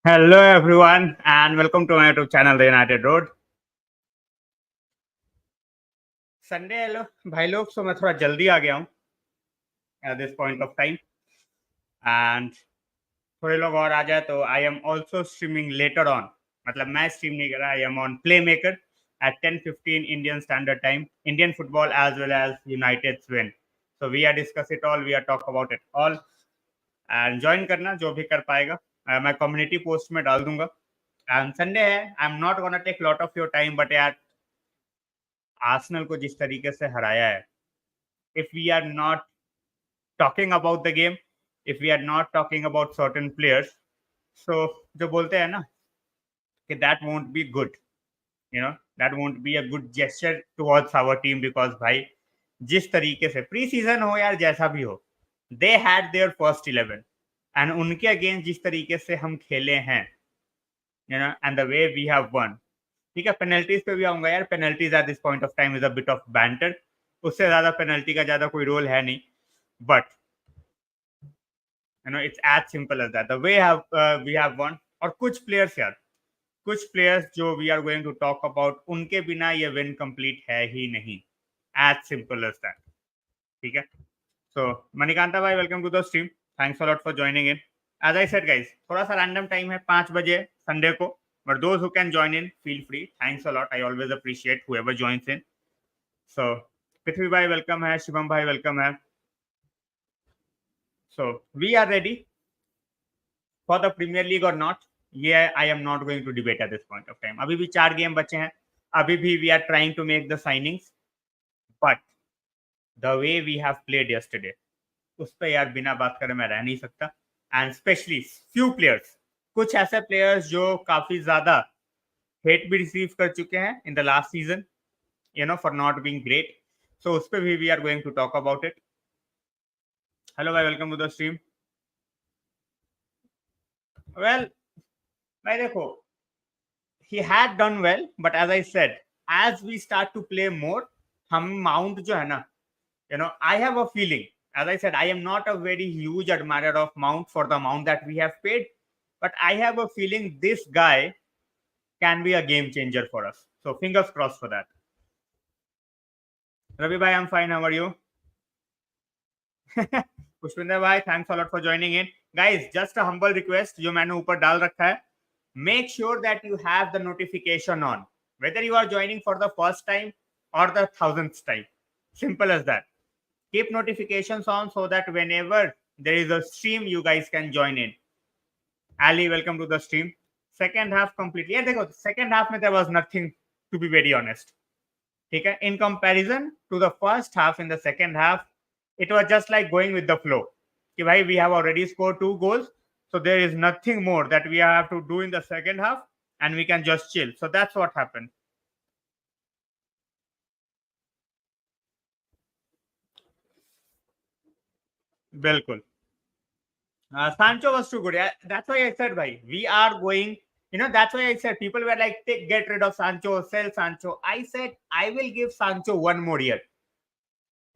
Hello everyone and welcome to my YouTube channel The United Road. Sunday है लो भाई लोग, सो मैं थोड़ा जल्दी आ गया हूँ at this point of time and थोड़े लोग और आ जाए तो I am also streaming later on. मतलब मैं स्ट्रीम नहीं कर रहा, I am on Playmaker at 10:15 Indian Standard Time, Indian football as well as United's win. So we are discuss it all, we are talk about it all and join करना जो भी कर पाएगा. मैं community post में डाल दूंगा. And Sunday है, I'm not gonna take lot of your time, but यार आर्सेनल को जिस तरीके से हराया है, if we are not talking about the game, if we are not talking about certain players, so जो बोलते हैं ना कि that won't be good, you know, that won't be a good gesture towards our team, because भाई जिस तरीके से pre season हो या जैसा भी हो, they had their first 11 and उनके अगेंस्ट जिस तरीके से हम खेले हैं, you know, and the way we have won. ठीक है, पेनल्टीज पे भी आऊंगा यार. Penalties at this point of time is a bit of banter. उससे ज्यादा पेनल्टी का ज्यादा कोई रोल है नहीं, but you know it's as simple as that. The way we have won. और कुछ प्लेयर्स यार, कुछ प्लेयर्स जो we are going to talk about, उनके बिना ये विन कंप्लीट है ही नहीं. As simple as that. ठीक है, सो मणिकांता भाई, welcome to the stream. Thanks a lot for joining in. As I said guys, थोड़ा सा रैंडम टाइम है, 5 बजे संडे को. But those who can join in, feel free. Thanks a lot. I always appreciate whoever joins in. So, Prithvi bhai welcome hai, Shivam bhai welcome hai. So, we are ready for the Premier League or not. Yeah, I am not going to debate at this point of time. अभी भी 4 game बचे हैं. अभी भी we are trying to make the signings. But the way we have played yesterday, उस पर यार बिना बात करे मैं रह नहीं सकता. And especially few players, कुछ ऐसे प्लेयर्स जो काफी ज्यादा हेट भी रिसीव कर चुके हैं in the last season, you know, for not being great. So उस पे भी we are going to talk about it. Hello भाई, welcome to the stream. Well, भाई देखो, he had done well, but as I said, as we start to play more, हम mount जो है ना, you know, I have a feeling, as I said, I am not a very huge admirer of Mount for the amount that we have paid, but I have a feeling this guy can be a game changer for us. So fingers crossed for that. Ravi bhai, I'm fine. How are you? Pushpinder भाई, thanks a lot for joining in. Guys, just a humble request जो मैंने ऊपर डाल रखा है, make sure that you have the notification on, whether you are joining for the first time or the 1000th time. Simple as that. Keep notifications on so that whenever there is a stream, you guys can join in. Ali, welcome to the stream. Second half completely. Yeah, देखो, second half में there was nothing, to be very honest. ठीक है, in comparison to the first half, in the second half, it was just like going with the flow. कि भाई, we have already scored 2 goals, so there is nothing more that we have to do in the second half, and we can just chill. So that's what happened. बिल्कुल. Sancho was too good. Yeah, that's why I said, bhai, we are going. You know, that's why I said people were like, get rid of Sancho, sell Sancho. I said, I will give Sancho 1 more year.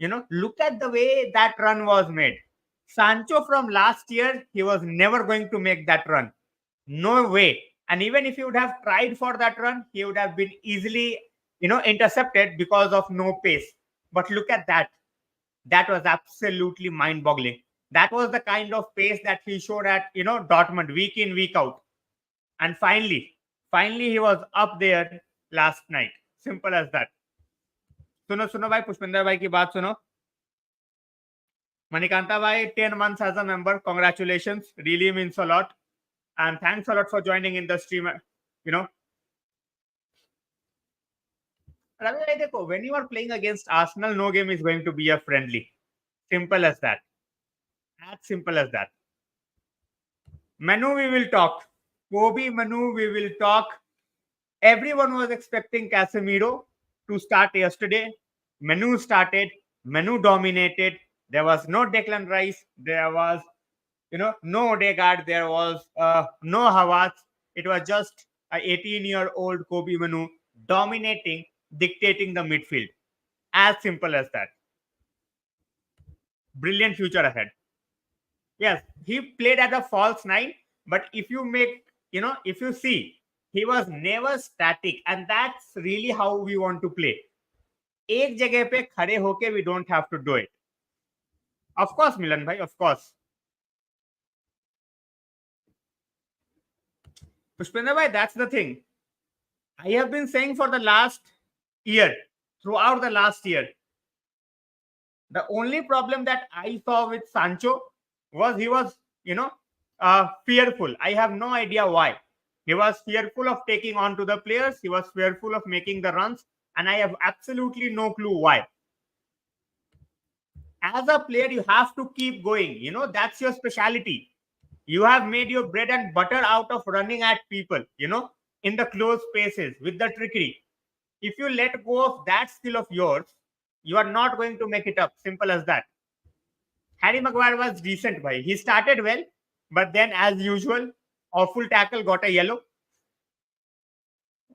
You know, look at the way that run was made. Sancho from last year, he was never going to make that run. No way. And even if he would have tried for that run, he would have been easily, you know, intercepted because of no pace. But look at that. That was absolutely mind boggling. That was the kind of pace that he showed at, you know, Dortmund week in, week out. And finally, he was up there last night. Simple as that. सुनो सुनो भाई, पुष्पिंदर भाई की बात सुनो. Manikanta bhai, 10 months as a member. Congratulations. Really means a lot. And thanks a lot for joining in the stream. You know, Ravi, when you are playing against Arsenal, no game is going to be a friendly. Simple as that. As simple as that. Manu, we will talk. Kobe, Manu, we will talk. Everyone was expecting Casemiro to start yesterday. Manu started. Manu dominated. There was no Declan Rice. There was, you know, no Odegaard. There was no Havertz. It was just a 18-year-old Kobe Manu dominating, dictating the midfield. As simple as that. Brilliant future ahead. Yes, he played as a false nine, but if you make if you see, he was never static, and that's really how we want to play. एक जगह पे खड़े होके we don't have to do it. Of course, Milan bhai, of course. Pushpender bhai, that's the thing. I have been saying for the last year, throughout the last year, the only problem that I saw with Sancho was he was, fearful. I have no idea why. He was fearful of taking on to the players. He was fearful of making the runs. And I have absolutely no clue why. As a player, you have to keep going. That's your specialty. You have made your bread and butter out of running at people, in the close spaces with the trickery. If you let go of that skill of yours, you are not going to make it up. Simple as that. Harry Maguire was decent, bhai. He started well, but then, as usual, awful tackle, got a yellow.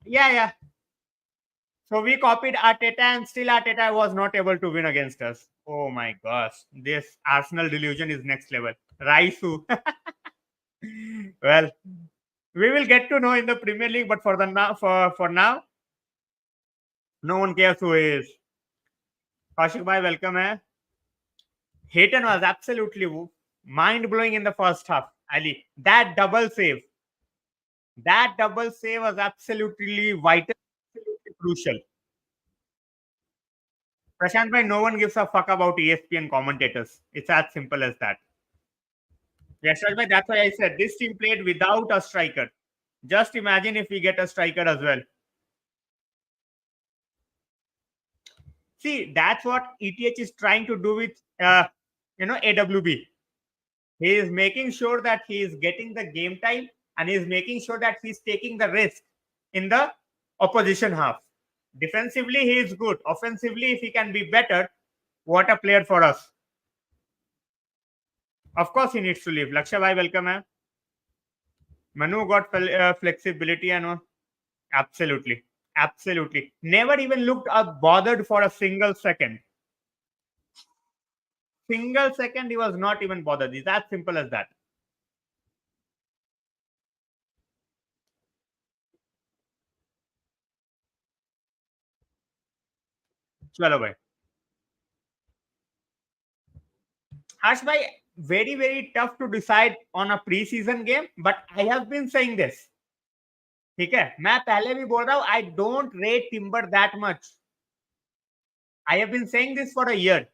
Yeah. So we copied Arteta, and still Arteta was not able to win against us. Oh my gosh, this Arsenal delusion is next level. Raisu. Well, we will get to know in the Premier League, but for now, no one cares who he is. Kaushik bhai, welcome. Hayton was absolutely mind blowing in the first half. Ali, that double save was absolutely vital, absolutely crucial. Prashant bhai, no one gives a fuck about ESPN commentators. It's as simple as that. Yes, Raj bhai, that's why I said this team played without a striker. Just imagine if we get a striker as well. See, that's what ETH is trying to do with AWB. He is making sure that he is getting the game time, and he is making sure that he's taking the risk in the opposition half. Defensively, he is good. Offensively, if he can be better, what a player for us. Of course, he needs to leave. Laksha bhai, welcome. Manu got flexibility and absolutely. Never even looked bothered for a single second. He was not even bothered. It's as simple as that. Chalo bhai. Harsh bhai, very, very tough to decide on a preseason game, but I have been saying this. ठीक है, मैं पहले भी बोल रहा हूँ, I don't rate Timber that much. I have been saying this for a year.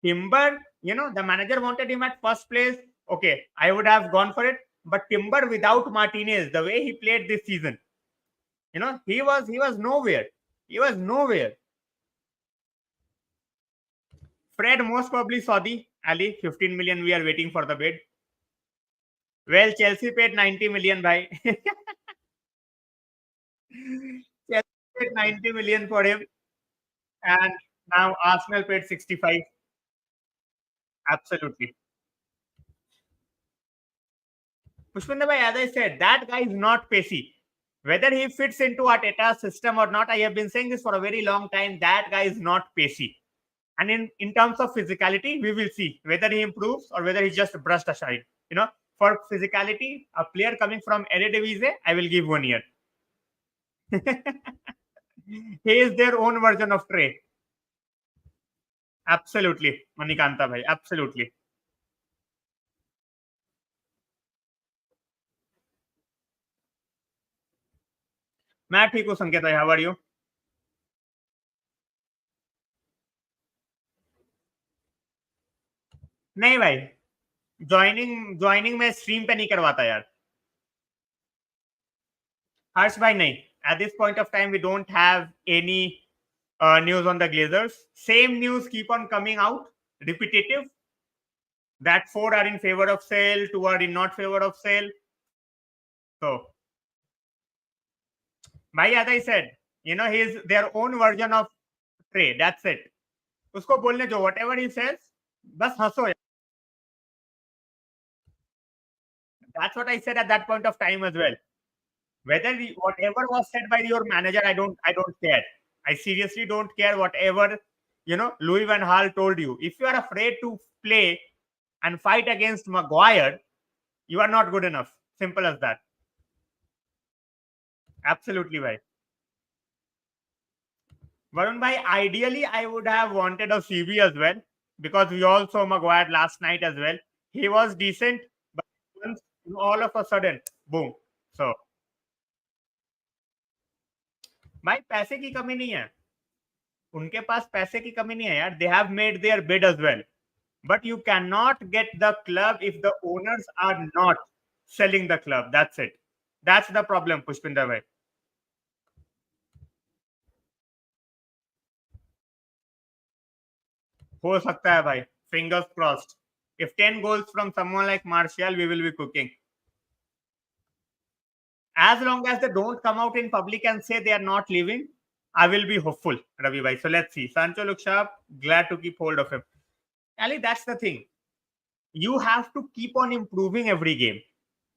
Timber, the manager wanted him at first place. Okay, I would have gone for it. But Timber without Martinez, the way he played this season, he was nowhere. He was nowhere. Fred most probably Saudi. Ali, 15 million. We are waiting for the bid. Well, Chelsea paid 90 million, bhai. Chelsea paid 90 million for him, and now Arsenal paid 65. Absolutely. Pushpinder bhai, as I said, that guy is not pacey. Whether he fits into Arteta's system or not, I have been saying this for a very long time. That guy is not pacey. And in terms of physicality, we will see whether he improves or whether he's just brushed aside. For physicality, a player coming from Eredivisie, I will give 1 year. He is their own version of Trey. Absolutely, Manikanta bhai, absolutely. मैं ठीक हूँ संकेत भाई, how are you? नहीं भाई, joining में stream पे नहीं करवाता यार. हर्ष भाई नहीं, at this point of time we don't have any news on the Glazers. Same news keep on coming out, repetitive, that 4 are in favor of sale, 2 are in not favor of sale. So भाई, as I said, he is their own version of Trey. That's it. उसको बोलने जो whatever he says, बस हंसो यार. That's what I said at that point of time as well. Whether whatever was said by your manager, I don't care. I seriously don't care whatever Louis van Gaal told you. If you are afraid to play and fight against Maguire, you are not good enough. Simple as that. Absolutely right. Varun bhai, ideally I would have wanted a CB as well, because we all saw Maguire last night as well. He was decent, but once all of a sudden, boom. So भाई पैसे की कमी नहीं है, उनके पास पैसे की कमी नहीं है यार. They have made their bid as well, but you cannot get the club if the owners are not selling the club. That's it. That's the problem, Pushpinder bhai. हो सकता है भाई, fingers crossed. If 10 goals from someone like Martial, we will be cooking. As long as they don't come out in public and say they are not leaving, I will be hopeful, Ravi bhai. So let's see. Sancho looks sharp. Glad to keep hold of him. Ali, that's the thing. You have to keep on improving every game.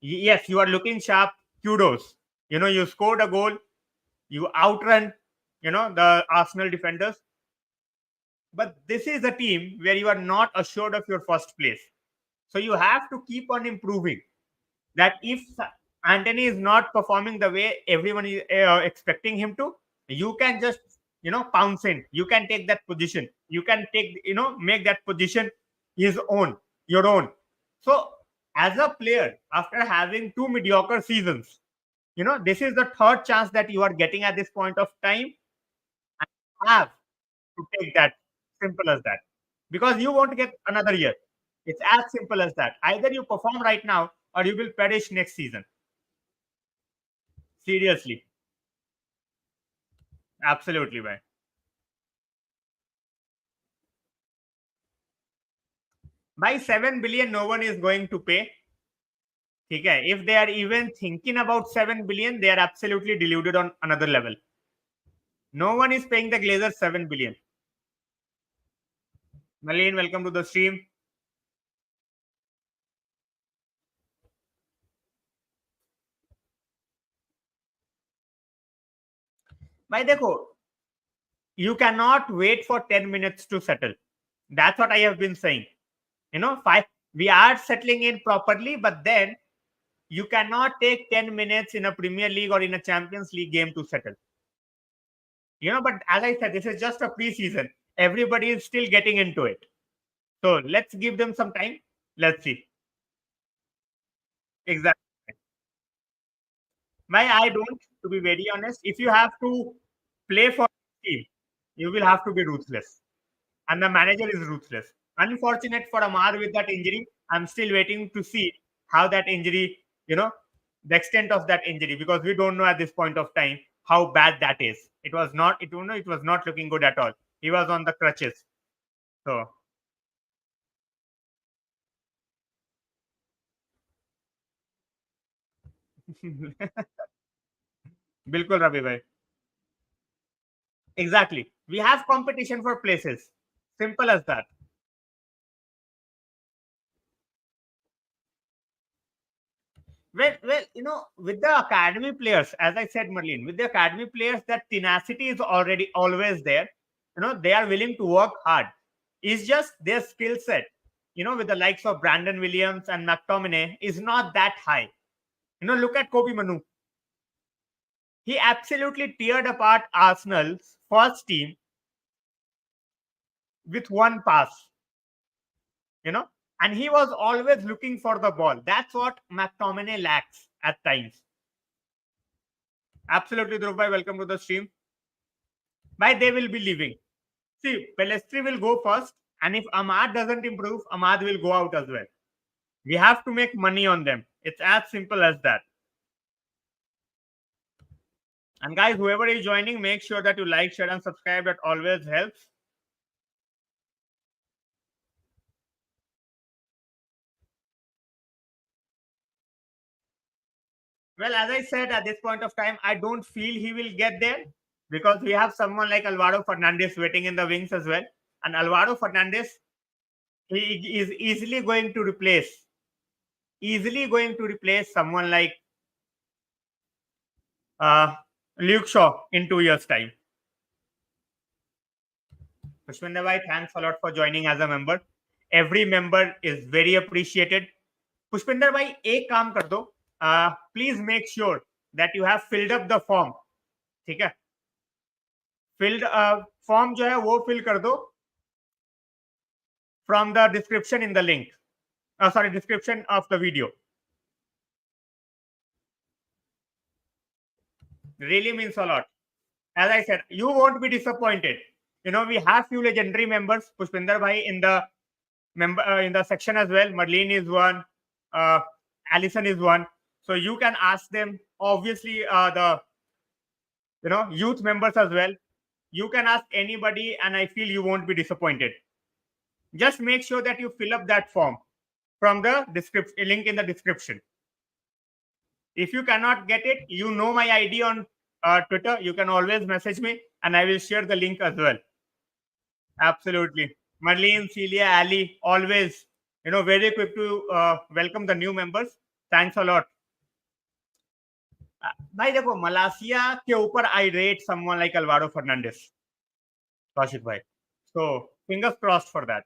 Yes, you are looking sharp. Kudos. You scored a goal. You outrun, the Arsenal defenders. But this is a team where you are not assured of your first place. So you have to keep on improving. That if Anthony is not performing the way everyone is expecting him to, you can just pounce in. You can take that position. You can make that position his own, your own. So as a player, after having two mediocre seasons, this is the third chance that you are getting at this point of time, and you have to take that. Simple as that. Because you won't get another year. It's as simple as that. Either you perform right now or you will perish next season. Seriously. Absolutely, bhai. By 7 billion, no one is going to pay. Okay? If they are even thinking about 7 billion, they are absolutely deluded on another level. No one is paying the Glazers 7 billion. Malin, welcome to the stream. Bhai, dekho, you cannot wait for 10 minutes to settle. That's what I have been saying. We are settling in properly, but then you cannot take 10 minutes in a Premier League or in a Champions League game to settle. But as I said, this is just a preseason. Everybody is still getting into it. So let's give them some time. Let's see. Exactly. I don't, to be very honest, if you have to play for a team, you will have to be ruthless. And the manager is ruthless. Unfortunate for Amar with that injury. I'm still waiting to see how that injury, the extent of that injury, because we don't know at this point of time how bad that is. It was not, it was not looking good at all. He was on the crutches. So बिल्कुल रवि भाई. Exactly. We have competition for places. Simple as that. Well, with the academy players, as I said, Marlene, with the academy players, that tenacity is already always there. They are willing to work hard. It's just their skill set, with the likes of Brandon Williams and McTominay, is not that high. Look at Kobe Manu. He absolutely teared apart Arsenal's first team with one pass, and he was always looking for the ball. That's what McTominay lacks at times. Absolutely, Dhruv bhai, welcome to the stream. Why they will be leaving? See, Pelestri will go first, and if Ahmad doesn't improve, Ahmad will go out as well. We have to make money on them. It's as simple as that. And guys, whoever is joining, make sure that you like, share, and subscribe. That always helps. Well, as I said, at this point of time, I don't feel he will get there, because we have someone like Alvaro Fernandes waiting in the wings as well. And Alvaro Fernandes, he is easily going to replace someone like uh, Luke Shaw in 2 years' time. Pushpinder bhai, thanks a lot for joining as a member. Every member is very appreciated. Pushpinder भाई एक काम कर दो, please make sure that you have filled up the form. ठीक है, filled form जो है वो fill कर दो from the description in the link. Sorry, description of the video. Really means a lot. As I said, you won't be disappointed. You know, we have few legendary members. Pushpinder bhai in the in the section as well. Marlene is one. Allison is one. So you can ask them. Obviously, the youth members as well. You can ask anybody, and I feel you won't be disappointed. Just make sure that you fill up that form from the description link in the description. If you cannot get it, you know my ID on Twitter. You can always message me, and I will share the link as well. Absolutely. Marlene, Celia, Ali, always, very quick to welcome the new members. Thanks a lot. भाई देखो Malaysia के ऊपर I rate someone like Alvaro Fernandez Kaushik भाई so fingers crossed for that.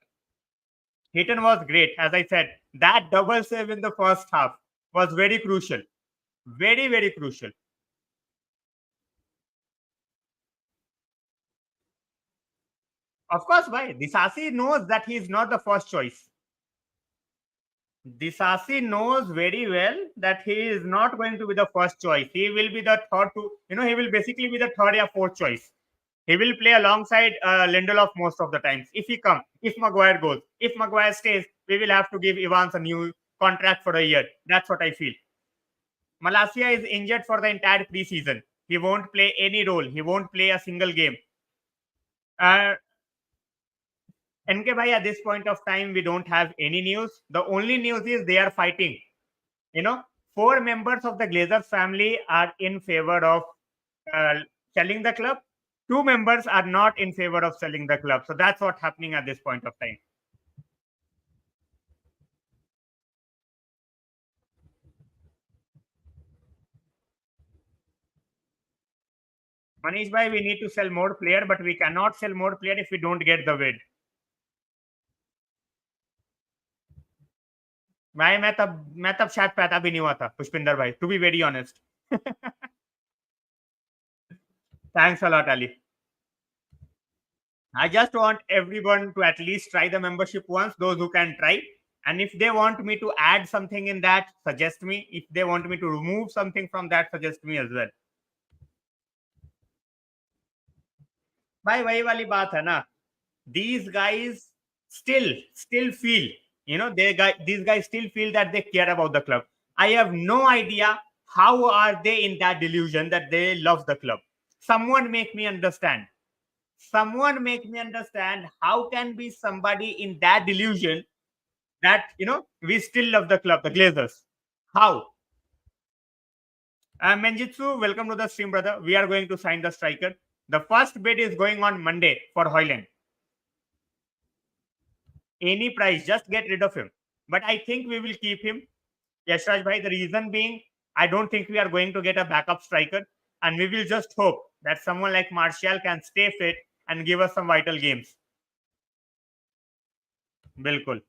Heaton was great, as I said. That double save in the first half was very crucial, very crucial. Of course, bhai, Disasi knows that he is not the first choice. Disasi knows very well that he is not going to be the first choice. He will be the third to, he will basically be the third or fourth choice. He will play alongside Lindelof most of the times. If he comes, if Maguire goes, if Maguire stays, we will have to give Evans a new contract for a year. That's what I feel. Malacia is injured for the entire preseason. He won't play any role. He won't play a single game. NK bhai, at this point of time, we don't have any news. The only news is they are fighting. 4 members of the Glazers family are in favor of selling the club. 2 members are not in favor of selling the club. So that's what's happening at this point of time. Manish bhai, we need to sell more player, but we cannot sell more player if we don't get the bid. भाई मैं तब शायद पैदा भी नहीं हुआ था पुष्पिंदर भाई, to be very honest. Thanks a lot, Ali. I just want everyone to at least try the membership once, those who can try. And if they want me to add something in that, suggest me. If they want me to remove something from that, suggest me as well. भाई वही वाली बात है ना. These guys still feel, these guys still feel that they care about the club. I have no idea how are they in that delusion that they love the club. Someone make me understand. Someone make me understand how can be somebody in that delusion that, we still love the club, the Glazers. How? Menjitsu, welcome to the stream, brother. We are going to sign the striker. The first bid is going on Monday for Hojlund. Any price, just get rid of him. But I think we will keep him. Yashraj bhai, the reason being, I don't think we are going to get a backup striker. And we will just hope that someone like Martial can stay fit and give us some vital games. बिल्कुल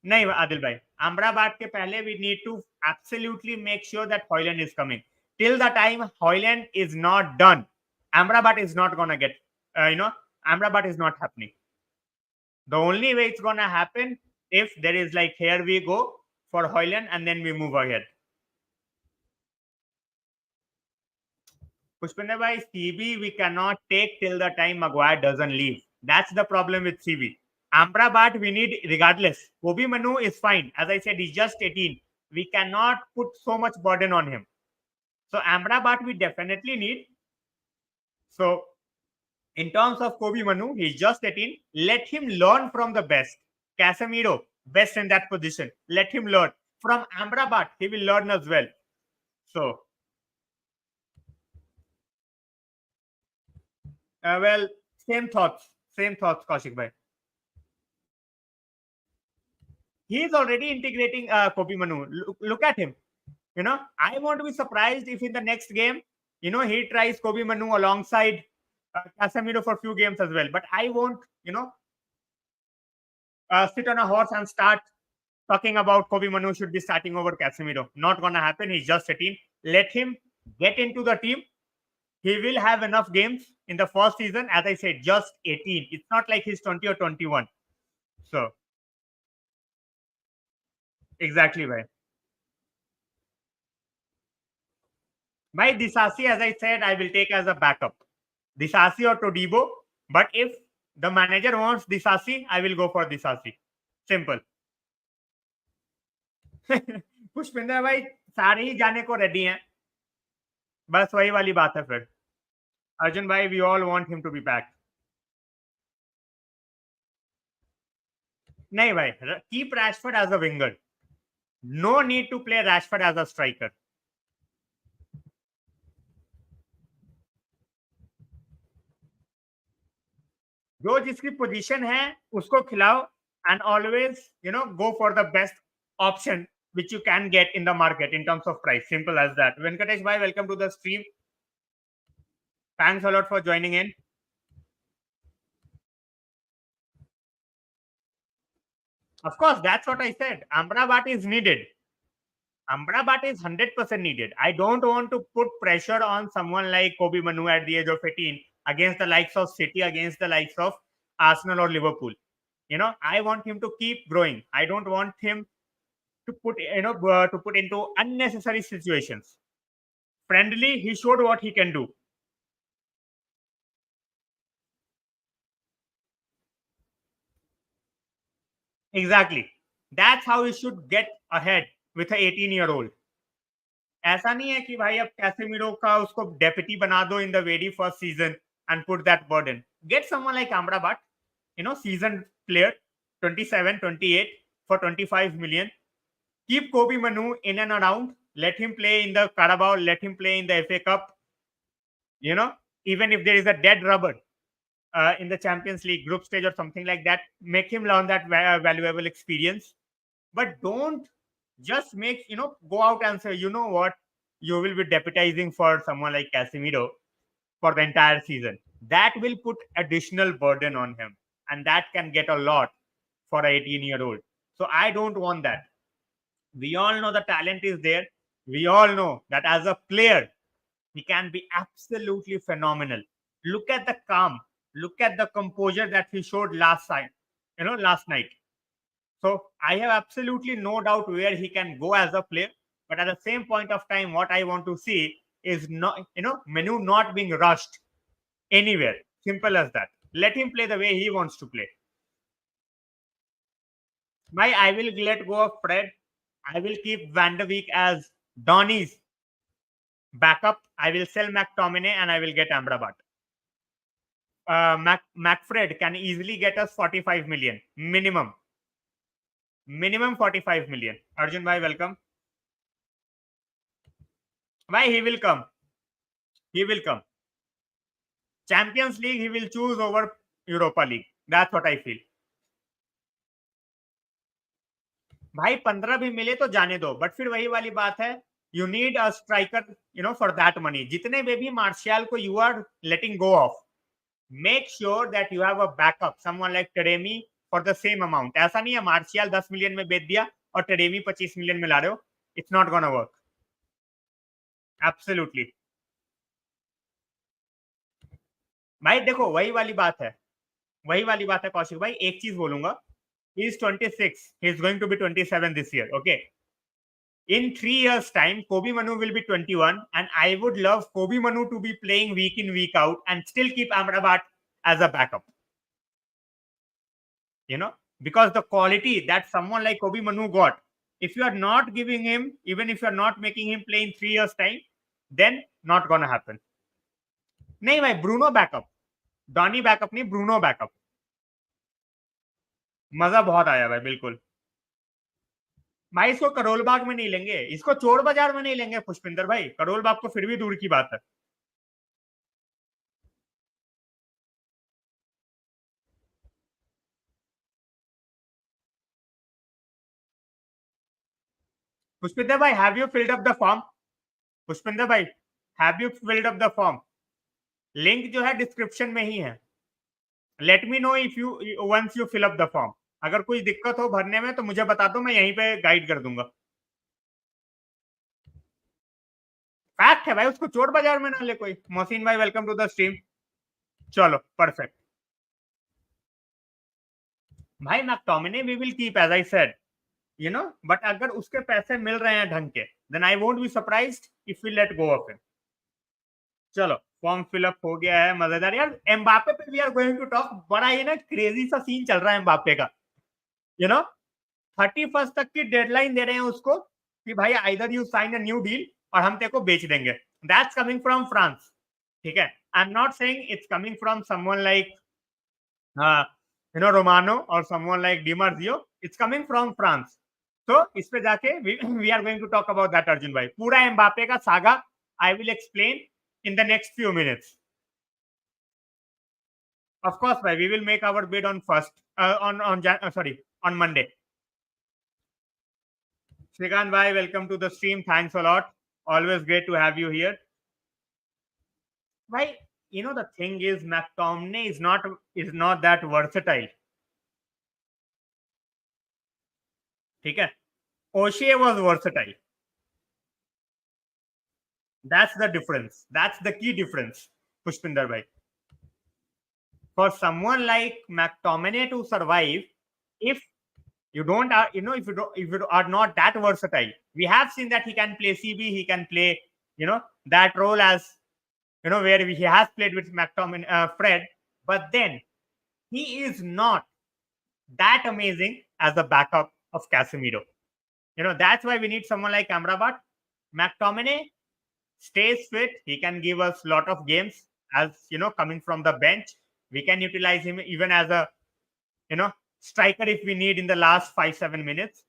नहीं आदिल भाई, Amrabat के पहले we need to absolutely make sure that Hojlund is coming. Till the time Hojlund is not done, Amrabat is not gonna get, Amrabat is not happening. The only way it's gonna happen if there is like, here we go for Hojlund and then we move ahead. Pushpinder bhai, CB we cannot take till the time Maguire doesn't leave. That's the problem with CB. Amrabat we need regardless. Kobe Manu is fine. As I said, he's just 18. We cannot put so much burden on him. So Amrabat we definitely need. So in terms of Kobe Manu, he's just 18. Let him learn from the best. Casemiro, best in that position. Let him learn. From Amrabat, he will learn as well. So, well, same thoughts, Kaushik bhai. He is already integrating Kobe Manu. Look at him. I won't be surprised if in the next game, he tries Kobe Manu alongside Casemiro for a few games as well. But I won't, sit on a horse and start talking about Kobe Manu should be starting over Casemiro. Not gonna happen. He's just 18. Let him get into the team. He will have enough games in the first season. As I said, just 18. It's not like he's 20 or 21. So exactly right. My Disasi, as I said, I will take as a backup. Disasi or Todibo. But if the manager wants Disasi, I will go for Disasi. Simple. Pushpinder भाई सारे ही जाने को ready हैं बस वही वाली बात है फिर अर्जुन भाई we all want him to be back नहीं भाई keep Rashford as a winger no need to play Rashford as a striker जो जिसकी पोजीशन है उसको खिलाओ and always go for the best option which you can get in the market in terms of price. Simple as that. Venkatesh bhai, welcome to the stream. Thanks a lot for joining in. Of course, that's what I said. Amrabat is needed. Amrabat is 100% needed. I don't want to put pressure on someone like Kobe Manu at the age of 18 against the likes of City, against the likes of Arsenal or Liverpool. I want him to keep growing. I don't want him to put into unnecessary situations. Friendly, he showed what he can do. Exactly. That's how he should get ahead with an 18-year-old. ऐसा नहीं है कि भाई अब Casemiro का उसको deputy बना दो in the very first season and put that burden get someone like Amrabat, seasoned player, 27, 28 for 25 million. Keep Kobe Manu in and around. Let him play in the Carabao. Let him play in the FA Cup. Even if there is a dead rubber in the Champions League group stage or something like that, make him learn that valuable experience. But don't just go out and say, you know what, you will be deputizing for someone like Casemiro for the entire season. That will put additional burden on him, and that can get a lot for an 18-year-old. So I don't want that. We all know the talent is there. We all know that as a player, he can be absolutely phenomenal. Look at the calm. Look at the composure that he showed last night. So I have absolutely no doubt where he can go as a player. But at the same point of time, what I want to see is Manu not being rushed anywhere. Simple as that. Let him play the way he wants to play. I will let go of Fred. I will keep Van der Beek as Donny's backup. I will sell McTominay and I will get Amrabat. McFred can easily get us 45 million minimum. Minimum 45 million. Arjun bhai, welcome. Why he will come? He will come. Champions League he will choose over Europa League. That's what I feel. भाई 15 भी मिले तो जाने दो but फिर वही वाली बात है you need a striker for that money जितने में भी मार्शियल को you are letting go of make sure that you have a backup someone like Teremi for the same amount ऐसा नहीं है मार्शियल 10 मिलियन में बेच दिया और टेरेमी 25 मिलियन में ला रहे हो it's not gonna work absolutely भाई देखो वही वाली बात है कौशिक भाई एक चीज बोलूंगा he is 26 he is going to be 27 this year okay in 3 years time Kobe Manu will be 21 and I would love Kobe Manu to be playing week in week out and still keep Amrabat as a backup because the quality that someone like Kobe Manu got if you are not giving him even if you are not making him play in 3 years time then not gonna happen नहीं भाई Bruno backup Donny backup नहीं Bruno backup मजा बहुत आया भाई बिल्कुल भाई इसको करोल बाग में नहीं लेंगे इसको चोर बाजार में नहीं लेंगे पुष्पिंदर भाई करोल बाग तो फिर भी दूर की बात है पुष्पिंदर भाई have you filled up the form Pushpinder भाई have you filled up the form link जो है डिस्क्रिप्शन में ही है let me know if you once you fill up the form अगर कोई दिक्कत हो भरने में तो मुझे बता दो, मैं यहीं पे गाइड कर दूंगा। फैक्ट है भाई, उसको चोर बाजार में ना ले कोई। मोहसिन भाई वेलकम टू द स्ट्रीम। चलो परफेक्ट भाई। McTominay we will keep as I said, you know, but अगर उसके पैसे मिल रहे हैं ढंग के, then I won't be surprised if we let go of him. चलो फॉर्म फिलअप हो गया है, मजेदार यार। एम्बापे पे we are going to talk. बड़ा ये ना क्रेजी सा सीन चल रहा है एम्बापे का, यू नो। 31 तक की डेडलाइन दे रहे हैं उसको कि भाई either you sign a new deal और हम तेरे को बेच देंगे। दैट्स कमिंग फ्रॉम फ्रांस, ठीक है। I am not saying it's coming from someone like Romano और someone like Di Marzio. It's coming from France. तो इस पे जाके we are going to talk about that Arjun भाई। पूरा एम्बापे का saga I will explain in the next few minutes. Of course, bhai, we will make our bid on first sorry, on Monday. Shrikant bhai, welcome to the stream. Thanks a lot. Always great to have you here. Bhai, you know the thing is, McTominay is not that versatile. ठीक है? O'Shea was versatile. That's the difference. That's the key difference, Pushpinder bhai. For someone like McTominay to survive, if you don't if you are not that versatile, we have seen that he can play CB, he can play that role as where he has played with McTominay, Fred, but then he is not that amazing as the backup of Casemiro. That's why we need someone like Amrabat. McTominay stays fit, he can give us a lot of games as coming from the bench. We can utilize him even as a striker if we need in the last 5-7 minutes.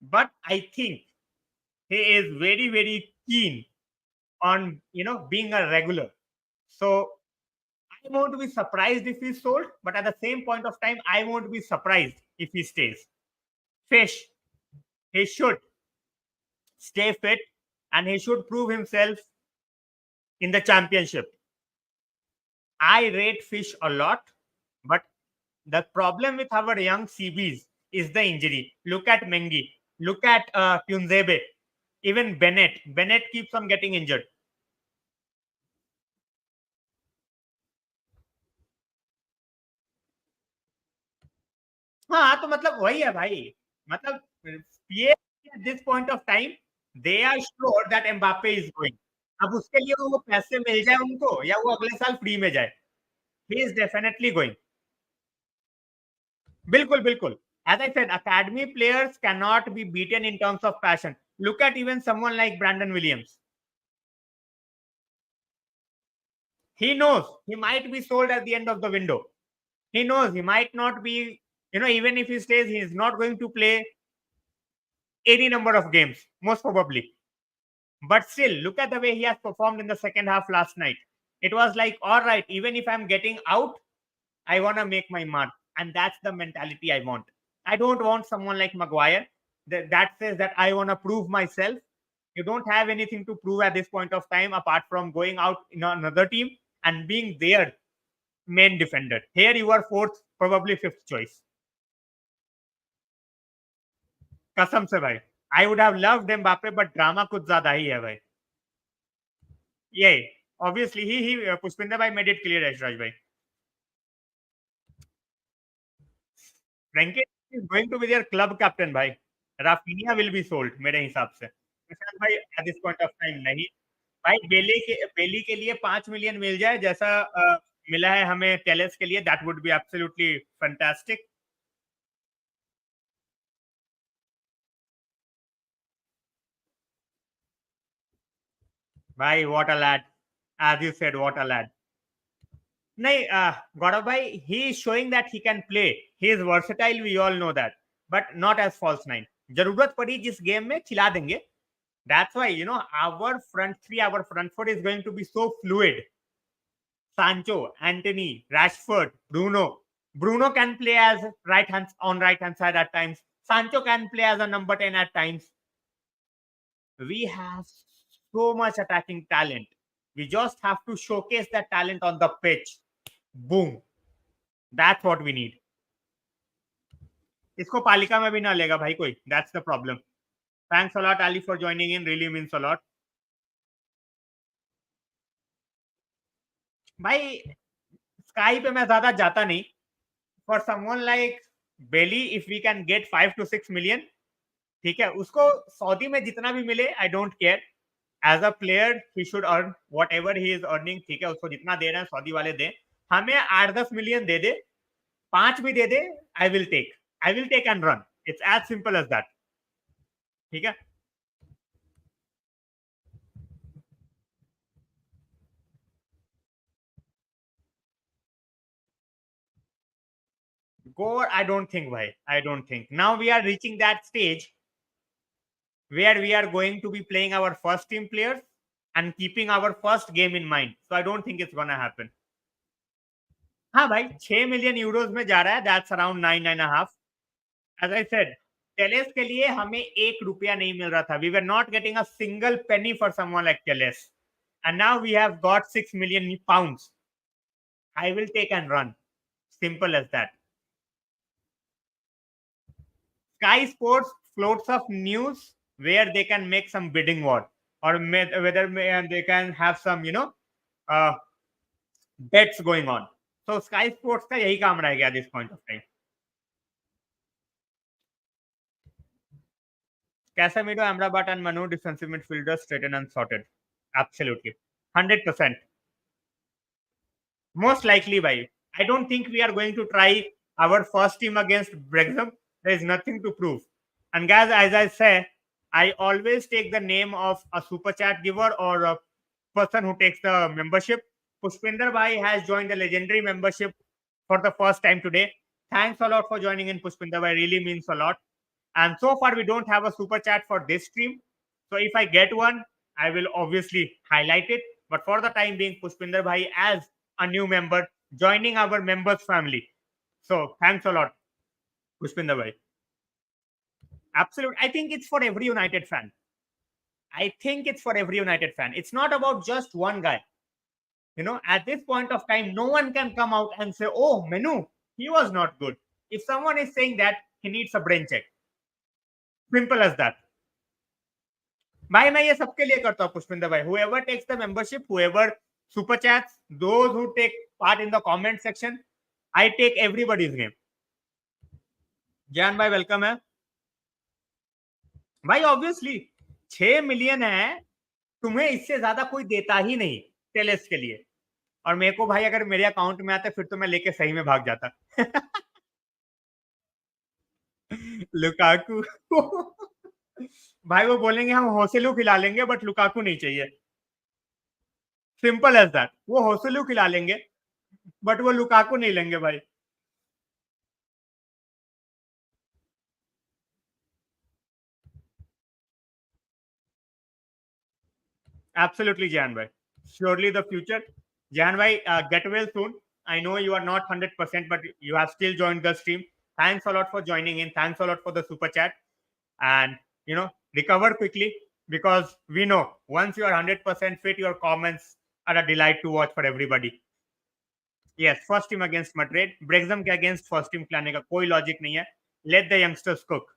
But I think he is very, very keen on being a regular. So I won't be surprised if he's sold, but at the same point of time, I won't be surprised if he stays. Fish, he should stay fit and he should prove himself in the championship. I rate Fish a lot, but the problem with our young CBs is the injury. Look at Mengi, look at Tunzebe, even Bennett. Bennett keeps on getting injured. हाँ तो मतलब वही है भाई। मतलब ये at this point of time they are sure that Mbappe is going. अब उसके लिए वो पैसे मिल जाए उनको या वो अगले साल फ्री में जाए, he is definitely going. बिल्कुल बिल्कुल। As I said, academy players cannot be beaten in terms of passion. Look at even someone like Brandon Williams. He knows he might be sold at the end of the window. He knows he might not be, even if he stays, he is not going to play any number of games, most probably. But still, look at the way he has performed in the second half last night. It was like, all right, even if I'm getting out, I want to make my mark. And that's the mentality I want. I don't want someone like Maguire that says that I want to prove myself. You don't have anything to prove at this point of time apart from going out in another team and being their main defender. Here you are fourth, probably fifth choice. कसम से भाई, I would have loved Mbappe, but drama कुछ ज्यादा ही है भाई। Yeah, obviously he Pushpinder bhai made it clear, Ashraj bhai. Frankie is going to be their club captain bhai. Rafinha will be sold मेरे हिसाब से। प्रशांत भाई at this point of time नहीं भाई। बेली के लिए 5 मिलियन मिल जाए जैसा मिला है हमें टेलेस के लिए, that would be absolutely fantastic. भाई what a lad, as you said, what a lad. नहीं गौरव भाई, he is showing that he can play. He is versatile, we all know that, but not as false nine. जरूरत पड़ी जिस game में खिला देंगे. That's why our front three, our front four is going to be so fluid. Sancho, Anthony, Rashford, Bruno. Bruno can play as on right hand side at times. Sancho can play as a number 10 at times. We have so much attacking talent. We just have to showcase that talent on the pitch. Boom. That's what we need. इसको पालिका में भी ना लेगा भाई कोई, that's the problem. Thanks a lot Ali for joining in, really means a lot. भाई Sky पे मैं ज्यादा जाता नहीं। For someone like Bailly, if we can get 5 to 6 million, ठीक है, उसको सऊदी में जितना भी मिले I don't care. As a player ही should earn whatever he is earning, ठीक है, उसको जितना दे रहे हैं सऊदी वाले दें। हमें 8-10 मिलियन दे दे, 5 भी दे दे, I will take, I will take and run, it's as simple as that, ठीक है। Go, I don't think, bhai, I don't think now we are reaching that stage where we are going to be playing our first team players and keeping our first game in mind, so I don't think it's gonna happen. हाँ भाई, 6 million euros में जा रहा है, that's around 9.5। As I said, Telles के लिए हमें 1 रुपया नहीं मिल रहा था, we were not getting a single penny for someone like Telles, and now we have got 6 million pounds, I will take and run, simple as that. Sky Sports floats of news where they can make some bidding war, or whether they can have some, uh, bets going on. So Sky Sports का यही काम रह गया this point of time. Casemiro, Amrabat, and Manu defensive midfielders straightened and sorted. Absolutely, 100%. Most likely, by I don't think we are going to try our first team against Brexham. There is nothing to prove. And guys, as I say, I always take the name of a super chat giver or a person who takes the membership. Pushpinder Bhai has joined the legendary membership for the first time today. Thanks a lot for joining in, Pushpinder Bhai. Really means a lot. And so far, we don't have a super chat for this stream. So if I get one, I will obviously highlight it. But for the time being, Pushpinder Bhai as a new member joining our members family. So thanks a lot, Pushpinder Bhai. Absolutely. I think it's for every United fan. I think it's for every United fan. It's not about just one guy. At this point of time, no one can come out and say, oh, Mainoo, he was not good. If someone is saying that, he needs a brain check. Simple as that. भाई मैं ये सबके लिए करता हूँ पुष्पिंदर भाई, whoever takes the membership, whoever super chats, those who take part in the comment section, I take everybody's name. Jain भाई welcome है भाई। ऑब्वियसली 6 मिलियन है, तुम्हें इससे ज्यादा कोई देता ही नहीं टेलेस के लिए। और मेरे को भाई अगर मेरे अकाउंट में आता फिर तो मैं लेके सही में भाग जाता। लुकाकू भाई वो बोलेंगे हम होसेलू खिला लेंगे बट लुकाकू नहीं चाहिए, सिंपल एज दैट। वो होसेलू खिला लेंगे बट वो लुकाकू नहीं लेंगे भाई। Absolutely, Jan bhai. Surely the future. Jan bhai, get well soon. I know you are not 100%, but you have still joined the stream. Thanks a lot for joining in. Thanks a lot for the super chat. And, recover quickly, because we know once you are 100% fit, your comments are a delight to watch for everybody. Yes, first team against Madrid. Brexham के against first team खिलाने का कोई logic नहीं है. Let the youngsters cook.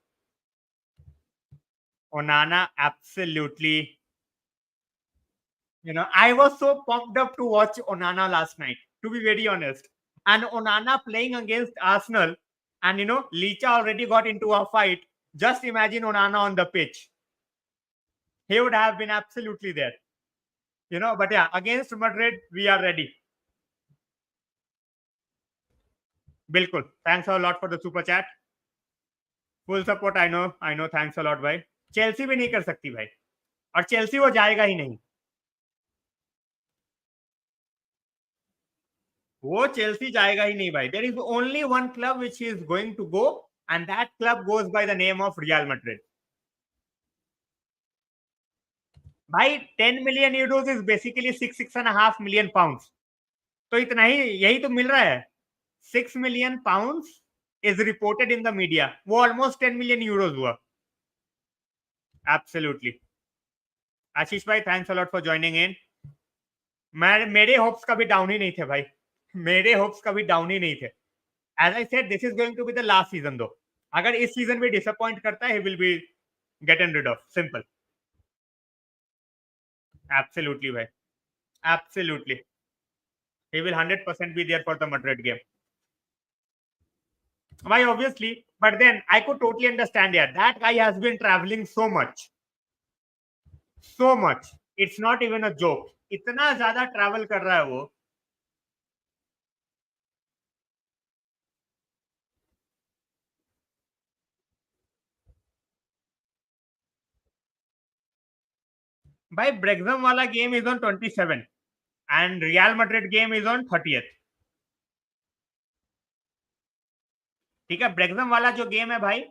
Onana, absolutely. I was so pumped up to watch Onana last night, to be very honest. And Onana playing against Arsenal, and Licha already got into a fight. Just imagine Onana on the pitch. He would have been absolutely there. But yeah, against Madrid, we are ready. Bilkul. Thanks a lot for the super chat. Full support, I know. Thanks a lot, भाई. Chelsea भी नहीं कर सकती भाई. और Chelsea वो जाएगा ही नहीं. वो चेल्सी जाएगा ही नहीं भाई. There is only one club which is going to go, and that club goes by the name of Real Madrid. भाई 10 million euros is basically 6.5 million pounds. तो इतना ही, यही तो मिल रहा है. 6 million pounds is reported in the media. वो ऑलमोस्ट 10 मिलियन यूरोज हुआ. एब्सोल्युटली. आशीष भाई, thanks a lot for joining in. मेरे होप्स कभी डाउन ही नहीं थे भाई. मेरे होप्स कभी डाउन ही नहीं थे. As I said, this is going to be the last season though. अगर इस सीजन भी डिसअपॉइंट करता है, he will be getting rid of. Simple. Absolutely, भाई. Absolutely. He will 100% be there for the Madrid game. Why, obviously. But then I could totally understand. Yeah, that guy has been traveling so much. So much. It's not even a joke. इतना ज्यादा travel कर रहा है वो. भाई ब्रेक्सम वाला game is on 27 and real Madrid game is on 30th. ठीक है, ब्रेक्सम वाला जो गेम है भाई,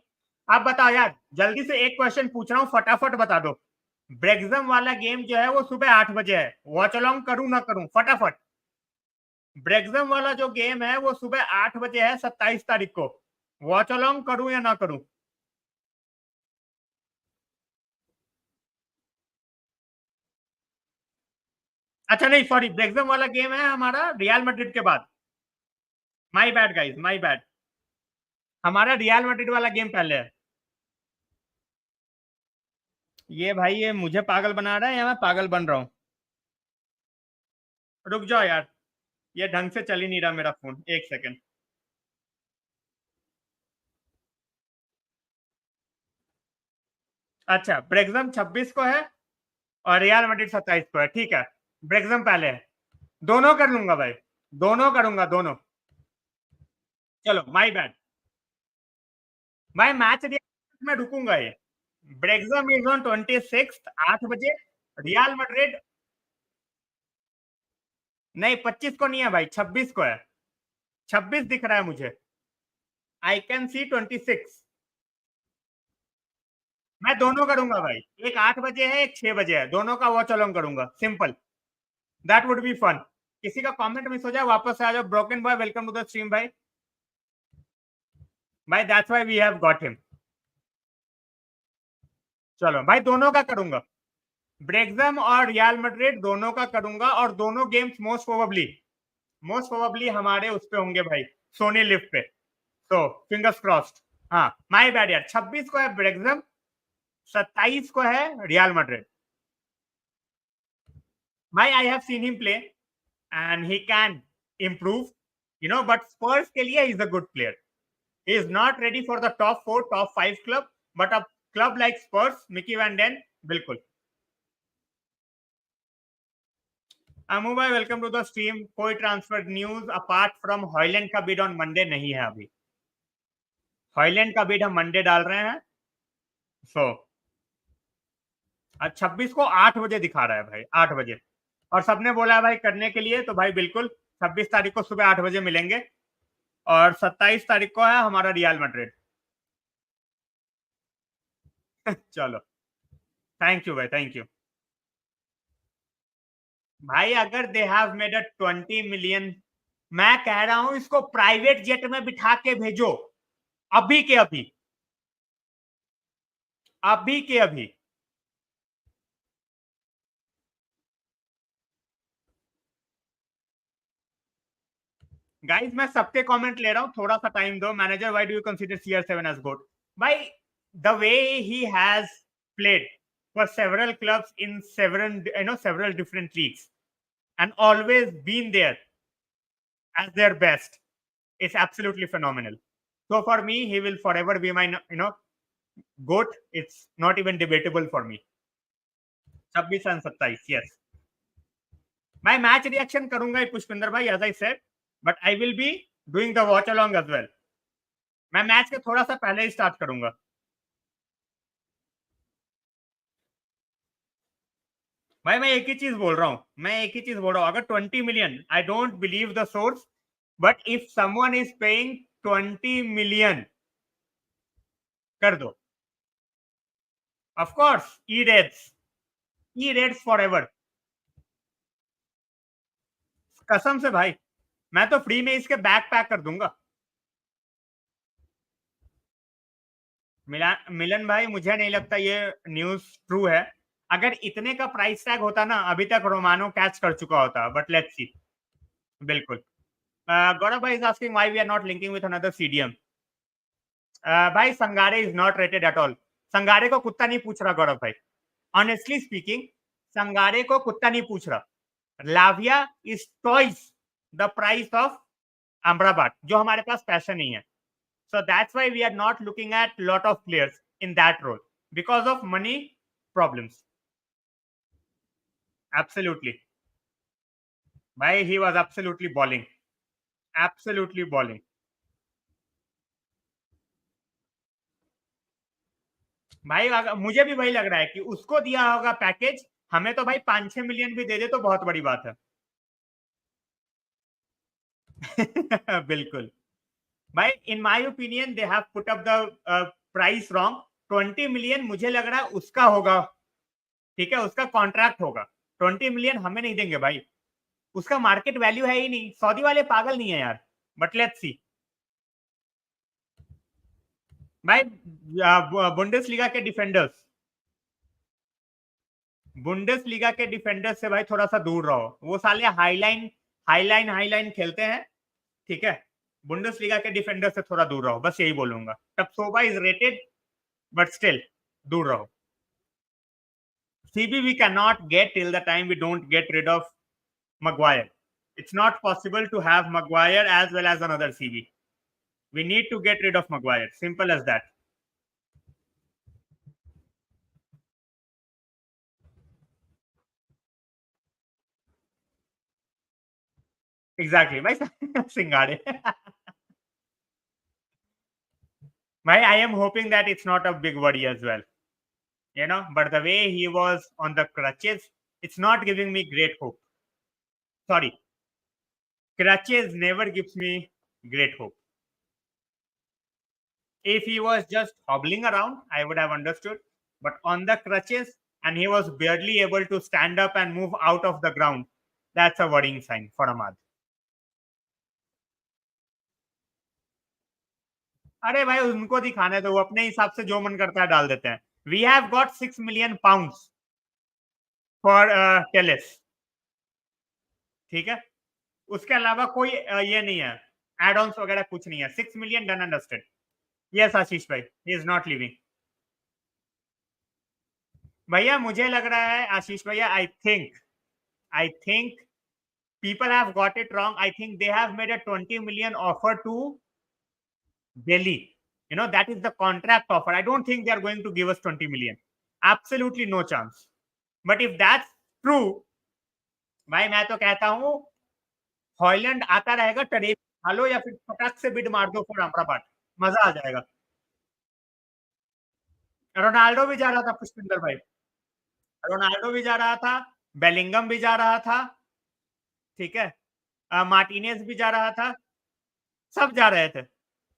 आप बताओ यार, जल्दी से एक क्वेश्चन पूछ रहा हूँ, फटाफट बता दो. ब्रेक्सम वाला गेम जो है वो सुबह 8 बजे है. वॉच अलोंग करूं ना करूं, फटाफट. ब्रेक्सम वाला जो गेम है वो सुबह 8 बजे है 27 तारीख को. वॉच अलोंग करूं या ना करूं? अच्छा नहीं, सॉरी, ब्रेक्सम वाला गेम है हमारा रियल मैड्रिड के बाद. My bad guys, my bad. हमारा रियल मैड्रिड वाला गेम पहले है. ये भाई, ये मुझे पागल बना रहा है या मैं पागल बन रहा हूँ? रुक जाओ यार, ये ढंग से चल ही नहीं रहा मेरा फोन. एक सेकंड. अच्छा, ब्रेक्सम 26 को है और रियल मैड्रिड 27 को है. ठीक है, ब्रेक्सम पहले है. दोनों कर लूंगा भाई, दोनों करूंगा, दोनों. चलो, माई बैड भाई. मैच में रुकूंगा ये. ब्रेक्सम इज ऑन 26 8 बजे. रियल मैड्रिड नहीं, 25 को नहीं है भाई, 26 को है. 26 दिख रहा है मुझे. I can see 26. मैं दोनों करूंगा भाई. एक 8 बजे है, एक 6 बजे है. दोनों का वॉच अलोंग करूंगा. Simple. That would be fun. किसी का कमेंट मिस हो जाए, वापस से आ जाओ. Broken boy, welcome to the stream भाई. भाई that's why we have got him. चलो भाई, दोनों का करूंगा. ब्रेक्सम और रियल मैड्रिड दोनों का करूंगा. और दोनों गेम्स मोस्ट प्रोबेबली हमारे उस पे होंगे भाई, सोनी लिव पे. तो फिंगर्स क्रॉस्ड. हाँ, माय बैड यार. 26 को है ब्रेक्सम, 27 को है रियल मैड्रिड. भाई I have seen him play and he can improve, but Spurs के लिए he is a good player. He is not ready for the top 4, top 5 club, but a club like Spurs, Mickey Van Den, बिल्कुल. अमू भाई, welcome to the stream. कोई transfer news apart from Højlund का bid on Monday नहीं है अभी. Højlund का bid हम Monday डाल रहे हैं. सो आज 26 को 8 बजे दिखा रहा है भाई, 8 बजे. और सबने बोला है भाई करने के लिए, तो भाई बिल्कुल 26 तारीख को सुबह 8 बजे मिलेंगे. और 27 तारीख को है हमारा रियल मैड्रिड. चलो, थैंक यू भाई, थैंक यू भाई. अगर they have made a 20 million, मैं कह रहा हूं इसको प्राइवेट जेट में बिठा के भेजो. अभी के अभी, अभी के अभी. गाइस, मैं सबके कमेंट ले रहा हूं, थोड़ा सा टाइम दो. Manager, why do you consider CR7 as good? भाई, the way he has played for several clubs in several different leagues and always been there as their best. It's absolutely phenomenal. So for me, he will forever be my goat. It's not even debatable for me. 26 and 27, yes. मैं match reaction करूंगा पुष्पिंदर भाई, as I said, but I will be doing the watch along as well. मैं match के थोड़ा सा पहले ही start करूंगा. भाई मैं एक ही चीज बोल रहा हूं, अगर 20 million, I don't believe the source, but if someone is paying 20 million, कर दो. ऑफ कोर्स, ई रेड्स फॉर एवर. कसम से भाई, मैं तो फ्री में इसके बैक पैक कर दूंगा. मिलन भाई, मुझे नहीं लगता ये न्यूज ट्रू है. अगर इतने का प्राइस टैग होता ना, अभी तक रोमानो कैच कर चुका होता. But let's see. बिल्कुल. गौरव भाई is asking why we are not linking with another CDM. भाई Sangare is not rated at all. Sangare को कुत्ता नहीं पूछ रहा गौरव भाई. ऑनेस्टली स्पीकिंग, संगारे को कुत्ता नहीं पूछ रहा. Lavia is twice the price of Amrabat, जो हमारे पास पैसे नहीं है. So that's why we are not looking at lot of players in that role because of money problems. Absolutely. Bhai, he was absolutely balling. Absolutely balling. भाई मुझे भी वही लग रहा है कि उसको दिया होगा पैकेज, हमें तो भाई 5-6 मिलियन भी दे दे तो बहुत बड़ी बात है. बिल्कुल. भाई in my opinion they have put up the price wrong. 20 million मुझे लग रहा है उसका होगा. ठीक है, उसका कॉन्ट्रैक्ट होगा. 20 मिलियन हमें नहीं देंगे भाई. उसका मार्केट वैल्यू है ही नहीं. सऊदी वाले पागल नहीं है यार. बट लेट्स सी. भाई बुंडेसलीगा के डिफेंडर्स, बुंडेसलीगा के डिफेंडर्स से भाई थोड़ा सा दूर रहो. वो साले हाईलाइन खेलते हैं. ठीक है, बुंडेसलीगा के डिफेंडर से थोड़ा दूर रहो, बस यही बोलूंगा. टपसोबा इज रेटेड बट स्टिल दूर रहो. CB we cannot get till the time we don't get rid of Maguire. It's not possible to have Maguire as well as another CB. We need to get rid of Maguire. Simple as that. Exactly. Bhai, Singade. Bhai, I am hoping that it's not a big worry as well. You know, but the way he was on the crutches, it's not giving me great hope. Sorry. Crutches never gives me great hope. If he was just hobbling around, I would have understood. But on the crutches, and he was barely able to stand up and move out of the ground, that's a worrying sign for Ahmad. अरे भाई उनको दिखाने दो, वो अपने हिसाब से जो मन करता है डाल देते हैं. We have got 6 million pounds for Telles. ठीक है, उसके अलावा कोई ये नहीं है, एड ऑन्स वगैरह कुछ नहीं है. 6 मिलियन डन अंडरस्टैंड. यस आशीष भाई, ही इज नॉट लिविंग. भैया मुझे लग रहा है आशीष भैया, I think people have got it wrong. I think they have made a 20 million offer to Delhi. You know, that is the contract offer. I don't think they are going to give us 20 million. Absolutely no chance. But if that's true, भाई मैं तो कहता हूँ Højlund आता रहेगा, टरे हालो या फिर फटाक से बिड मार दो फॉर अमराबाद, मजा आ जाएगा. रोनाल्डो भी जा रहा था पुष्पिंदर भाई. रोनाल्डो भी जा रहा था, बेलिंगम भी जा रहा था. ठीक है, मार्टिनेज भी जा रहा था. सब जा रहे थे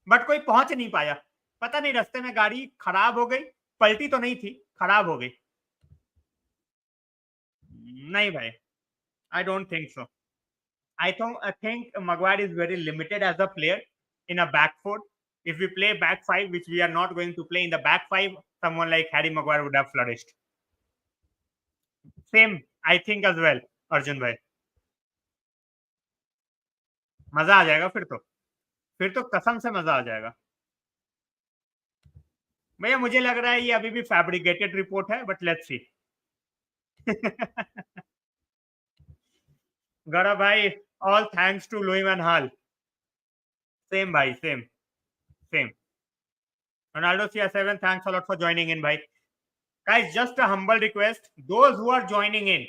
बट कोई पहुंच नहीं पाया. पता नहीं रास्ते में गाड़ी खराब हो गई. पलटी तो नहीं थी, खराब हो गई. नहीं भाई, I don't think so. I think Maguire is very limited as a player in a back four. If we play back five, which we are not going to play in the back five, someone like Harry Maguire would have flourished. Same, I think as well, Arjun भाई. मजा आ जाएगा फिर तो कसम से मजा आ जाएगा. भैया मुझे लग रहा है ये अभी भी फैब्रिकेटेड रिपोर्ट है, बट लेट्स सी. गौरव भाई, all thanks to Louis van Gaal. Same भाई, same. Ronaldo CR7, thanks a lot for joining in भाई. Guys, just a humble request. Those who are joining in,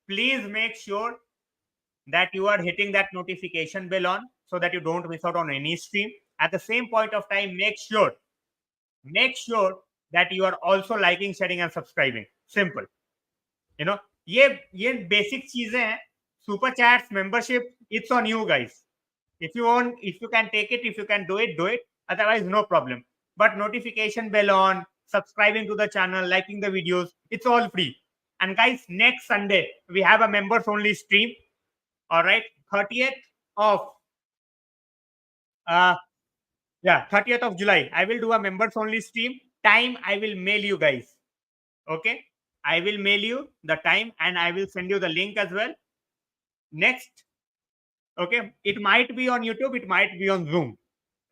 please make sure that you are hitting that notification bell on so that you don't miss out on any stream. At the same point of time, make sure that you are also liking, sharing and subscribing. Simple. You know, ये basic चीजें हैं. Super chats, membership, it's on you guys. If you can take it, if you can do it. Otherwise, no problem. But notification bell on, subscribing to the channel, liking the videos, it's all free. And guys, next Sunday, we have a members only stream. All right, 30th of 30th of July, I will do a members only stream. Time I will mail you guys. Okay, I will mail you the time and I will send you the link as well. Next, okay, it might be on YouTube, it might be on Zoom.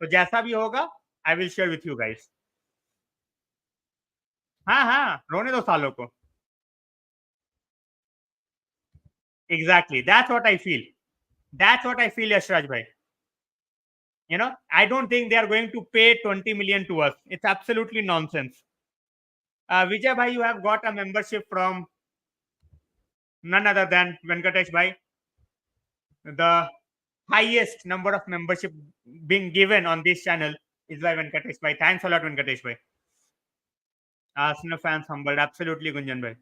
तो जैसा भी होगा, I will share with you guys. हाँ, रोने दो सालों को. Exactly. That's what I feel. That's what I feel, Yashraj bhai. I don't think they are going to pay 20 million to us. It's absolutely nonsense. Vijay bhai, you have got a membership from none other than Venkatesh bhai. The highest number of membership being given on this channel is by Venkatesh bhai. Thanks a lot, Venkatesh bhai. Arsenal fans humbled. Absolutely, Gunjan bhai.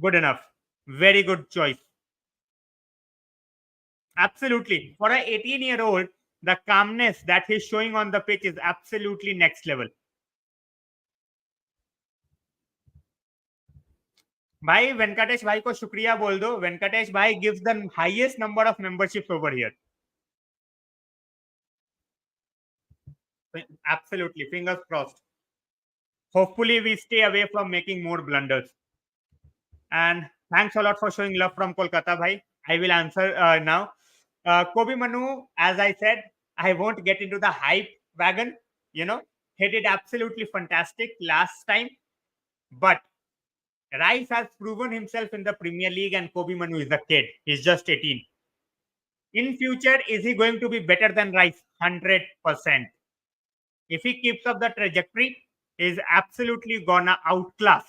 Good enough. Very good choice. Absolutely. For an 18-year-old, the calmness that he's showing on the pitch is absolutely next level. भाई वेंकटेश भाई को शुक्रिया बोल दो. वेंकटेश भाई gives the highest number of memberships over here. Absolutely. Fingers crossed. Hopefully we stay away from making more blunders. And thanks a lot for showing love from Kolkata bhai. I will answer now. Kobe Manu, as I said, I won't get into the hype wagon. He did absolutely fantastic last time. But Rice has proven himself in the Premier League, and Kobe Manu is a kid. He's just 18. In future, is he going to be better than Rice? 100%. If he keeps up the trajectory, he's absolutely gonna outclass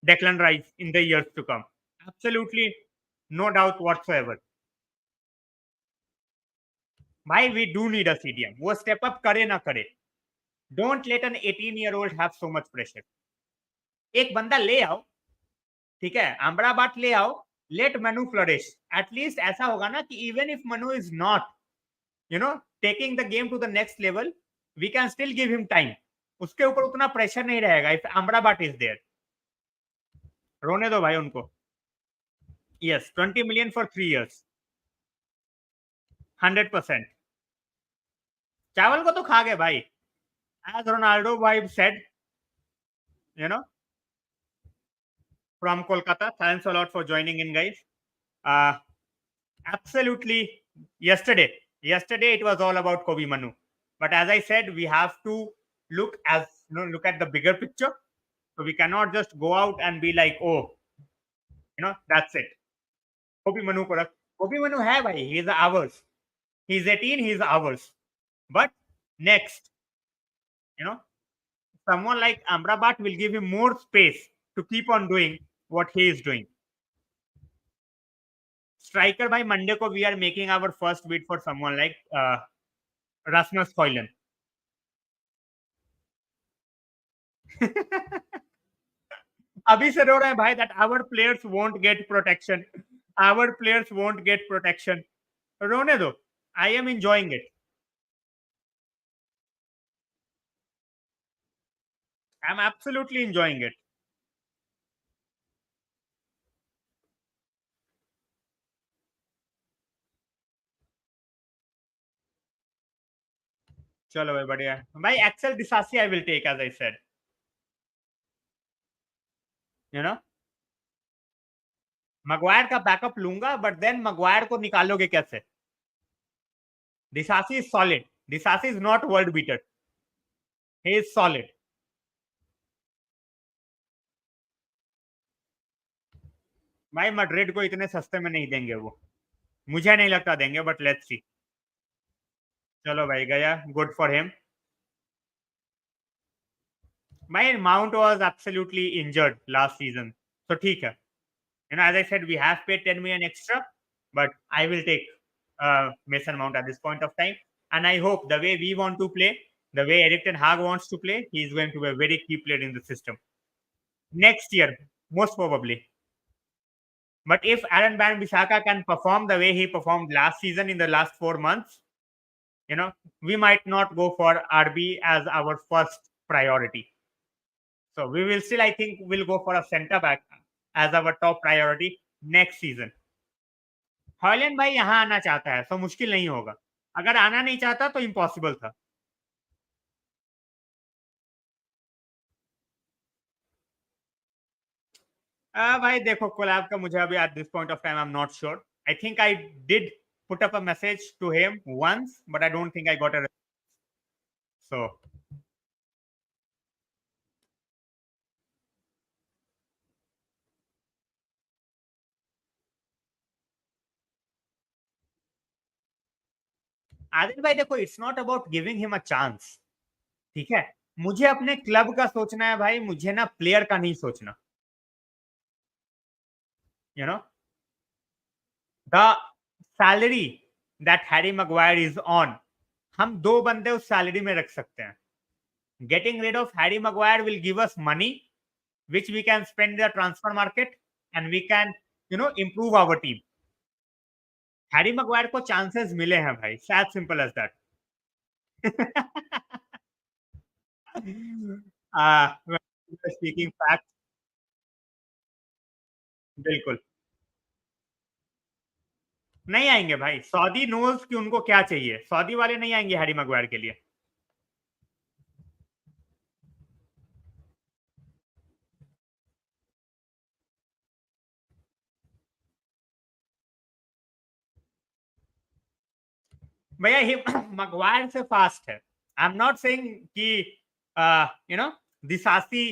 Declan Rice in the years to come. Absolutely no doubt whatsoever. Why we do need a CDM. वो step up करे ना करे. Don't let an 18-year-old have so much pressure. एक बंदा ले आओ, ठीक है, अमराबाट ले आओ, let Manu flourish. At least ऐसा होगा ना कि even if Manu is not, taking the game to the next level, we can still give him time. उसके ऊपर उतना प्रेशर नहीं रहेगा if अमराबाट is there. रोने दो भाई उनको. Yes, 20 million for 3 years. 100%. चावल को तो खा गए भाई. As Ronaldo vibe said, from Kolkata. Thanks a lot for joining in, guys. Absolutely. Yesterday it was all about Kobe Manu. But as I said, we have to look at the bigger picture. So we cannot just go out and be like, oh, that's it. Kobe Manu को रख. Kobe Manu है भाई. He's ours. He's 18. He's ours. But next, someone like Amrabat will give him more space to keep on doing what he is doing. Striker by Monday ko we are making our first bid for someone like Rasmus Hojlund. अभी से रो रहे हैं भाई that our players won't get protection. Our players won't get protection. रोने दो. I am enjoying it. I'm absolutely enjoying it. चलो भाई बढ़िया. भाई Axel Disasi I will take, as I said. Maguire का बैकअप लूंगा, बट देन Maguire को निकालोगे कैसे? Disasi is solid. Disasi is not world beater. He is solid. भाई मैड्रिड को इतने सस्ते में नहीं देंगे वो. मुझे नहीं लगता देंगे, बट लेट्स सी. चलो भाई गया. Good for him. My Mount was absolutely injured last season. So ठीक है. As I said, we have paid 10 million extra, but I will take Mason Mount at this point of time. And I hope the way we want to play, the way Erik ten Hag wants to play, he is going to be a very key player in the system. Next year, most probably. But if Aaron Wan-Bissaka can perform the way he performed last season in the last 4 months, we might not go for RB as our first priority. So we will still, I think, we'll go for a centre back as our top priority next season. Holland भाई यहाँ आना चाहता है, तो मुश्किल नहीं होगा. अगर आना नहीं चाहता तो इम्पॉसिबल था. भाई देखो कोलैब का मुझे अभी at this point of time I'm not sure. I think I did put up a message to him once, but I don't think I got a सो आदिल भाई देखो, it's not about giving him a chance, ठीक है। मुझे अपने club का सोचना है भाई, मुझे ना प्लेयर का नहीं सोचना, you know. The salary that Harry Maguire is on, हम दो बंदे उस सैलरी में रख सकते हैं। Getting rid of Harry Maguire will give us money which we can spend in the transfer market and we can improve our team. Harry Maguire को chances मिले हैं भाई, as simple as that. Speaking fact, बिल्कुल नहीं आएंगे भाई। Saudi knows कि उनको क्या चाहिए, सऊदी वाले नहीं आएंगे हैरी मैग्वायर के लिए। भैया ही मैग्वायर से फास्ट है। आई एम नॉट सेइंग कि you know Disasi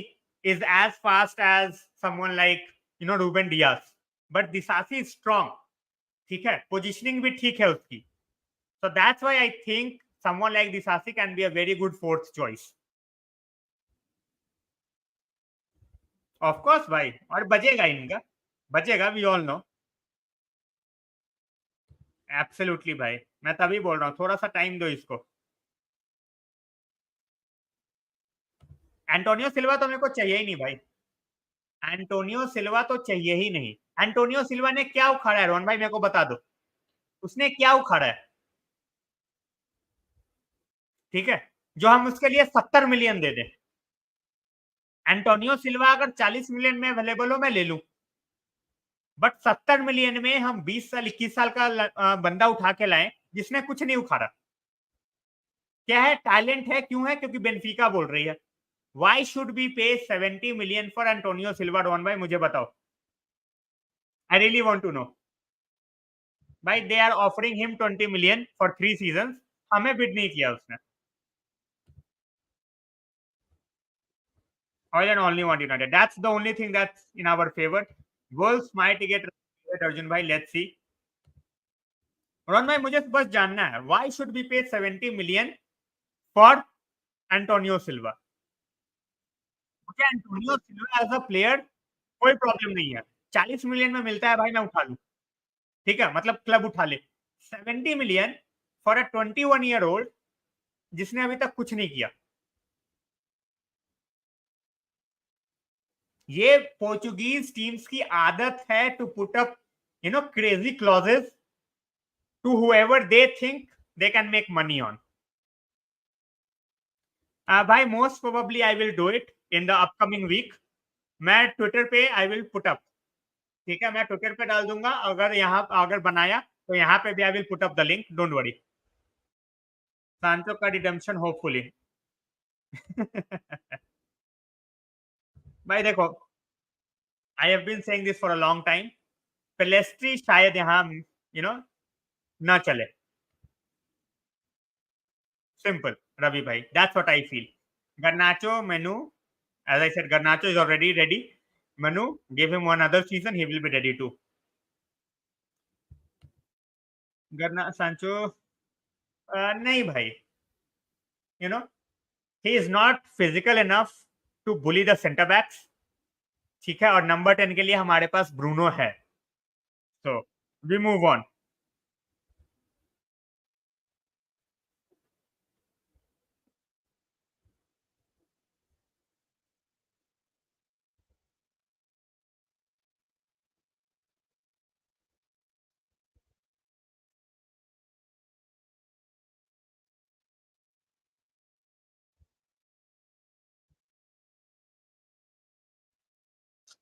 is as fast as someone like Ruben Dias, but Disasi is strong, ठीक है, पोजिशनिंग भी ठीक है उसकी। So that's why I think someone like Disasi can be a very good fourth choice. Of course भाई, और बजेगा इनका, बजेगा, we all know. Absolutely भाई, मैं तभी बोल रहा हूँ थोड़ा सा टाइम दो इसको। एंटोनियो सिल्वा तो मेरे को चाहिए ही नहीं भाई, एंटोनियो सिल्वा तो चाहिए ही नहीं। एंटोनियो सिल्वा ने क्या उखाड़ा है रोहन भाई, मेरे को बता दो, उसने क्या उखाड़ा है, ठीक है, जो हम उसके लिए 70 मिलियन दे दें। एंटोनियो सिल्वा अगर 40 मिलियन में अवेलेबल हो मैं ले लूं, बट 70 मिलियन में हम 20 साल 21 साल का बंदा उठा के लाएं जिसने कुछ नहीं उखाड़ा। क्या है, टैलेंट है, क्यों है, क्योंकि बेनफिका बोल रही है। Why should be pay 70 million for Antonio Silva Don भाई, मुझे बताओ, I really want to know. भाई they are offering him 20 million for 3 season, हमें बिड नहीं किया उसने। Hojlund only want United, that's the only thing that's in our favor. Wolves might get Arjun भाई, let's see. Rohan भाई मुझे बस जानना है, why should be paid 70 million for Antonio Silva? मुझे Antonio Silva as a player कोई problem नहीं है, 40 मिलियन में मिलता है भाई मैं उठा लूं, ठीक है, मतलब क्लब उठा ले। 70 million for a 21 year old जिसने अभी तक कुछ नहीं किया। ये पोर्चुगीज टीम्स की आदत है to put up crazy clauses to whoever they think they can make money on. भाई most probably I will do it in the upcoming week. मैं ट्विटर पे आई विल पुट अप, ठीक है, मैं Twitter पे डाल दूंगा, अगर यहाँ अगर बनाया तो यहाँ पे भी I will put up the link, don't worry. Sancho का रिडेम्पशन होपफुली। भाई देखो, I have been saying this for a long time, Pellistri शायद यहाँ ना चले। सिंपल रवि भाई, that's what I feel. Garnacho, Manu, as I said, Garnacho is already ready. Manu, give him one other season, he will be ready too. Garna Sancho, नहीं भाई, you know, he is not physical enough to bully the center backs, ठीक है, और number 10 के लिए हमारे पास Bruno है, so we move on.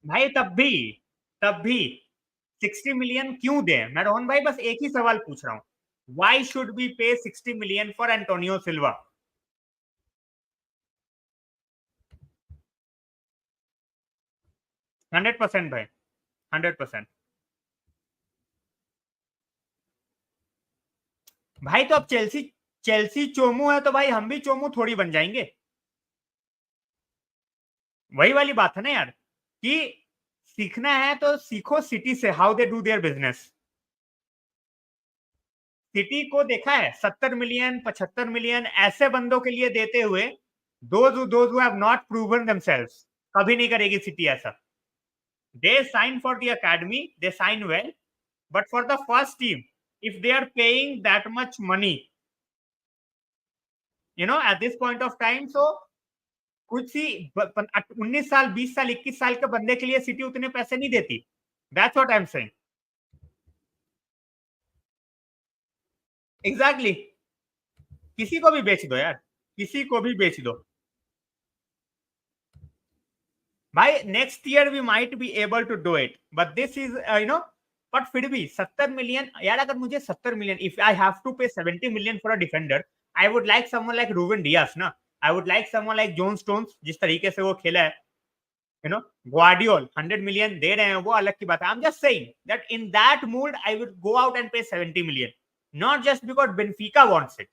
भाई तब भी 60 मिलियन क्यों दें? मैं रोहन भाई बस एक ही सवाल पूछ रहा हूँ, why should we pay 60 million for Antonio Silva? 100% भाई, 100%। भाई तो अब चेल्सी चेल्सी चोमू है तो भाई हम भी चोमू थोड़ी बन जाएंगे। वही वाली बात है ना यार, कि सीखना है तो सीखो सिटी से, how they do their business. City को देखा है 70 मिलियन 75 मिलियन ऐसे बंदों के लिए देते हुए, those who have not proven themselves, कभी नहीं करेगी सिटी ऐसा। They sign for the academy, they sign well, but for the first team, if they are paying that much money, at this point of time, so कुछ ही 19 साल 20 साल 21 साल के बंदे के लिए सिटी उतने पैसे नहीं देती। That's what I am saying. Exactly. किसी को भी बेच दो यार, किसी को भी बेच दो भाई। Next year we might be able to do it, but this is but फिर भी 70 मिलियन यार, अगर मुझे 70 million, if I have to pay 70 million for a defender, I would like someone like Ruben Dias ना, I would like someone like John Stones, जिस तरीके से वो खेला है। ग्वार्डियोल 100 मिलियन दे रहे हैं, वो अलग की बात है। I am just saying that in that mood I would go out and पे 70 million, not just because Benfica wants it.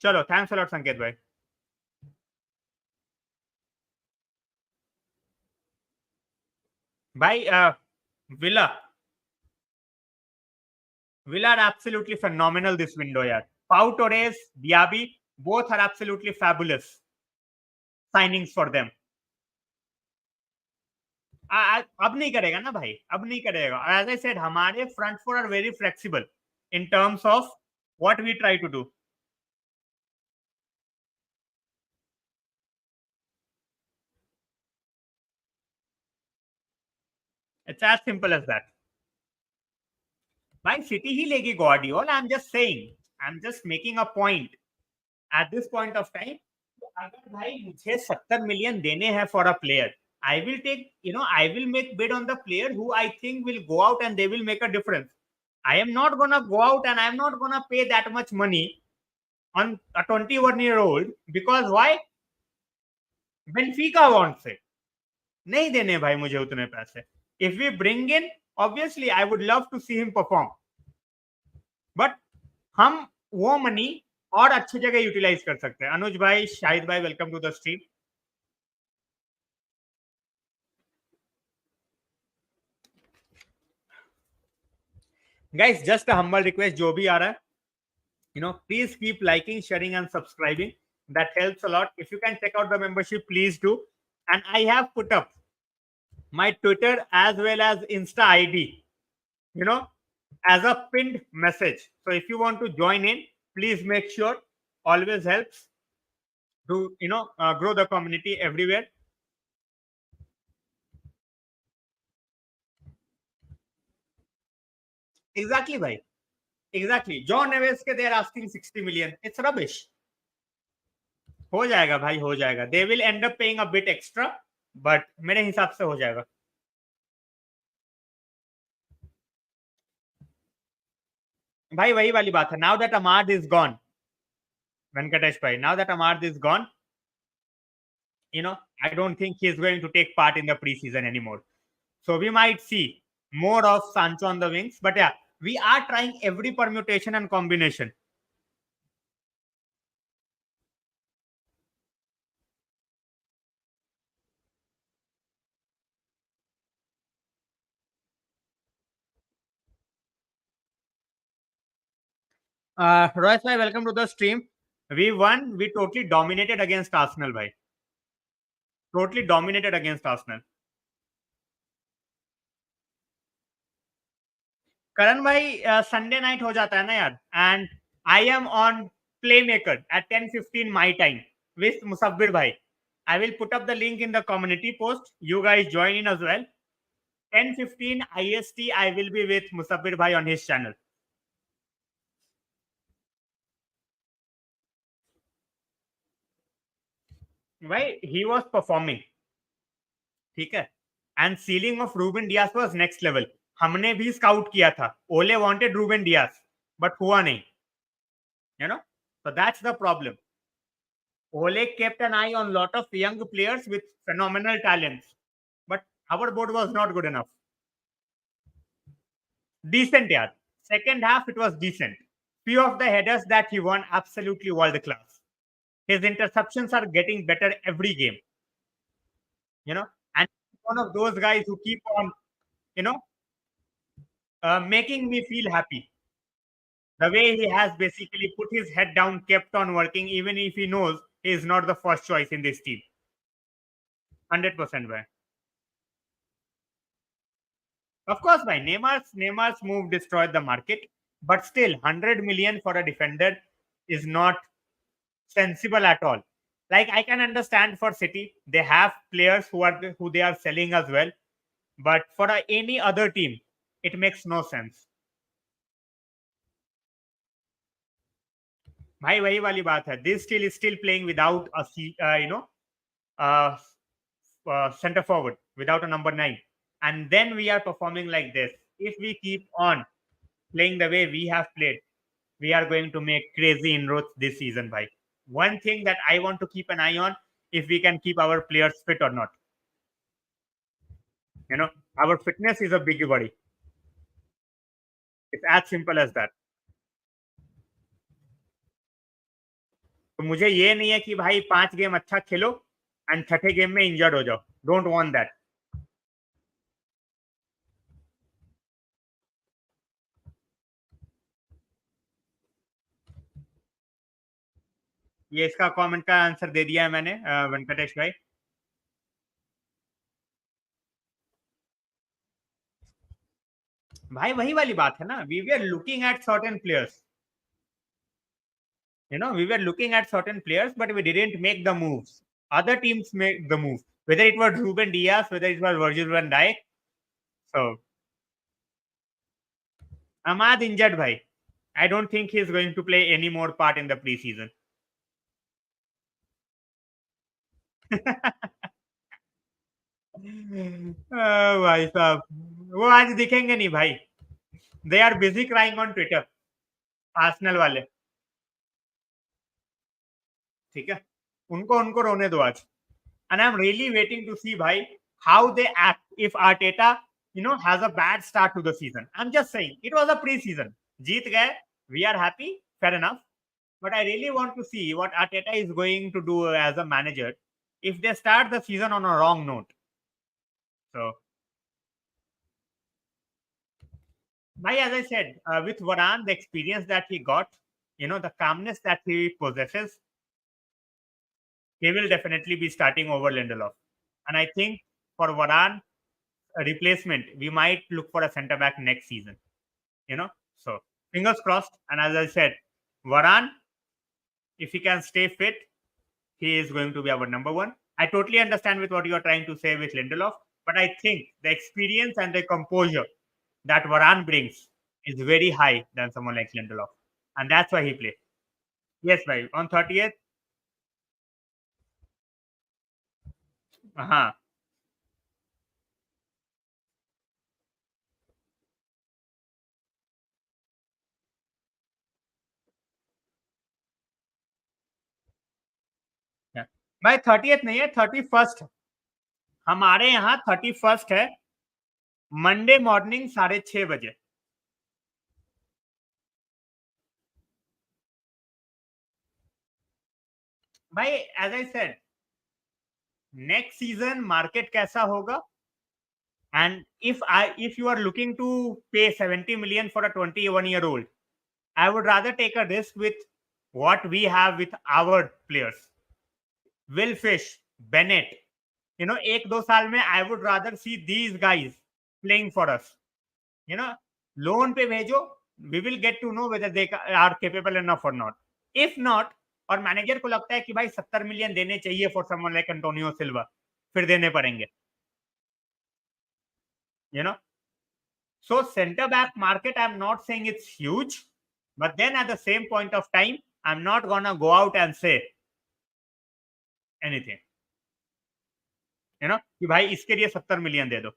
चलो, थैंक्स अ लॉट संकेत भाई। भाई villa Villa are absolutely phenomenal this window, yaar. Pau Torres, Diaby, both are absolutely fabulous signings for them. अब नहीं करेगा ना भाई, अब नहीं करेगा। As I said, हमारे front four are very flexible in terms of what we try to do. It's as simple as that. भाई सिटी ही लेगी Guardiola. I'm just saying. I'm just making a point. At this point of time, अगर भाई मुझे 70 million देने हैं for a player, I will take, I will make bid on the player who I think will go out and they will make a difference. I am not gonna go out and I am not gonna pay that much money on a 21-year-old because why? Benfica wants it. नहीं देने भाई मुझे उतने पैसे. If we bring in, obviously I would love to see him perform. But हम वो money और अच्छी जगह यूटिलाइज कर सकते हैं। अनुज भाई, शाहिद भाई, welcome to the stream. Guys, just a humble request, जो भी आ रहा है, please keep liking, sharing and subscribing. That helps a lot. If you can check out the membership, please do. And I have put up my Twitter as well as Insta ID, as a pinned message. So if you want to join in, please make sure. Always helps to, grow the community everywhere. Exactly, bhai. Exactly. John Neves के they are asking 60 million. It's rubbish. हो जाएगा भाई, हो जाएगा. They will end up paying a bit extra, but मेरे हिसाब से हो जाएगा. भाई वही वाली बात है. Now that Ahmad is gone, Venkatesh bhai, now that Ahmad is gone, I don't think he's going to take part in the preseason anymore. So we might see more of Sancho on the wings. But yeah, we are trying every permutation and combination. Royce bhai, welcome to the stream. We won. We totally dominated against Arsenal, bhai. Totally dominated against Arsenal. करण भाई, Sunday night हो जाता है ना यार, and I am on playmaker at 10:15 my time with Musabbir भाई. I will put up the link in the community post. You guys join in as well. 10:15 IST, I will be with Musabbir Bhai on his channel. Why? He was performing. ठीक है. And ceiling of Ruben Dias was next level. हमने भी scout किया था. Ole wanted Ruben Dias, but हुआ नहीं. So that's the problem. Ole kept an eye on a lot of young players with phenomenal talents, but our board was not good enough. Decent, yaar. Second half, it was decent. Few of the headers that he won absolutely world class. His interceptions are getting better every game, you know, and one of those guys who keep on, you know, making me feel happy. The way he has basically put his head down, kept on working, even if he knows he is not the first choice in this team. 100% by. Of course, by Neymar's move destroyed the market, but still 100 million for a defender is not sensible at all. Like I can understand for City, they have players who they are selling as well, but for any other team, it makes no sense. भाई वही वाली बात है. This still playing without a uh, center forward, without a number 9, and then we are performing like this. If we keep on playing the way we have played, we are going to make crazy inroads this season, bhai. One thing that I want to keep an eye on, if we can keep our players fit or not. Our fitness is a big worry. It's as simple as that. तो मुझे ये नहीं है कि भाई 5 game अच्छा खेलो and छठे game में इंजर्ड हो जाओ. Don't want that. ये इसका कमेंट का आंसर दे दिया है मैंने, वेंकटेश भाई. भाई वही वाली बात है ना. We were looking at certain players. We were looking at certain players, but we didn't make the moves. Other teams made the move. Whether it was Ruben Diaz, whether it was Virgil van Dijk. So, Ahmad injured, bhai. I don't think he's going to play any more part in the preseason. भाई साहब वो आज दिखेंगे नहीं भाई. They are busy crying on Twitter, Arsenal वाले. ठीक है, उनको उनको रोने दो आज. And I'm really waiting to see, bhai, how they act if Arteta, has a bad start to the season. I'm just saying, it was a preseason. Jeet gaye, we are happy, fair enough. But I really want to see what Arteta is going to do as a manager if they start the season on a wrong note. So, bhai, as I said, with Varane, the experience that he got, the calmness that he possesses, he will definitely be starting over Lindelof. And I think for Varane, a replacement, we might look for a centre back next season. So fingers crossed. And as I said, Varane, if he can stay fit, he is going to be our number one. I totally understand with what you are trying to say with Lindelof, but I think the experience and the composure that Varane brings is very high than someone like Lindelof, and that's why he plays. Yes, bhai. On 30th. Uh-huh. Yeah. भाई 30th नहीं है, 31st. हमारे यहाँ 31st है, Monday morning 6:30 बजे. भाई as I said, next season market कैसा होगा, and if you are looking to pay 70 million for a 21-year-old, I would rather take a risk with what we have with our players. Will Fish, Bennett, एक दो साल में I would rather see these guys playing for us. Loan पे भेजो, we will get to know whether they are capable enough or not. If not, और manager को लगता है कि भाई 70 मिलियन देने चाहिए फॉर समवन लाइक एंटोनियो सिल्वा, फिर देने पड़ेंगे. So center back market, I'm not saying it's huge, but then at the same point of time, I'm not gonna go out and say anything. कि भाई इसके लिए 70 मिलियन दे दो.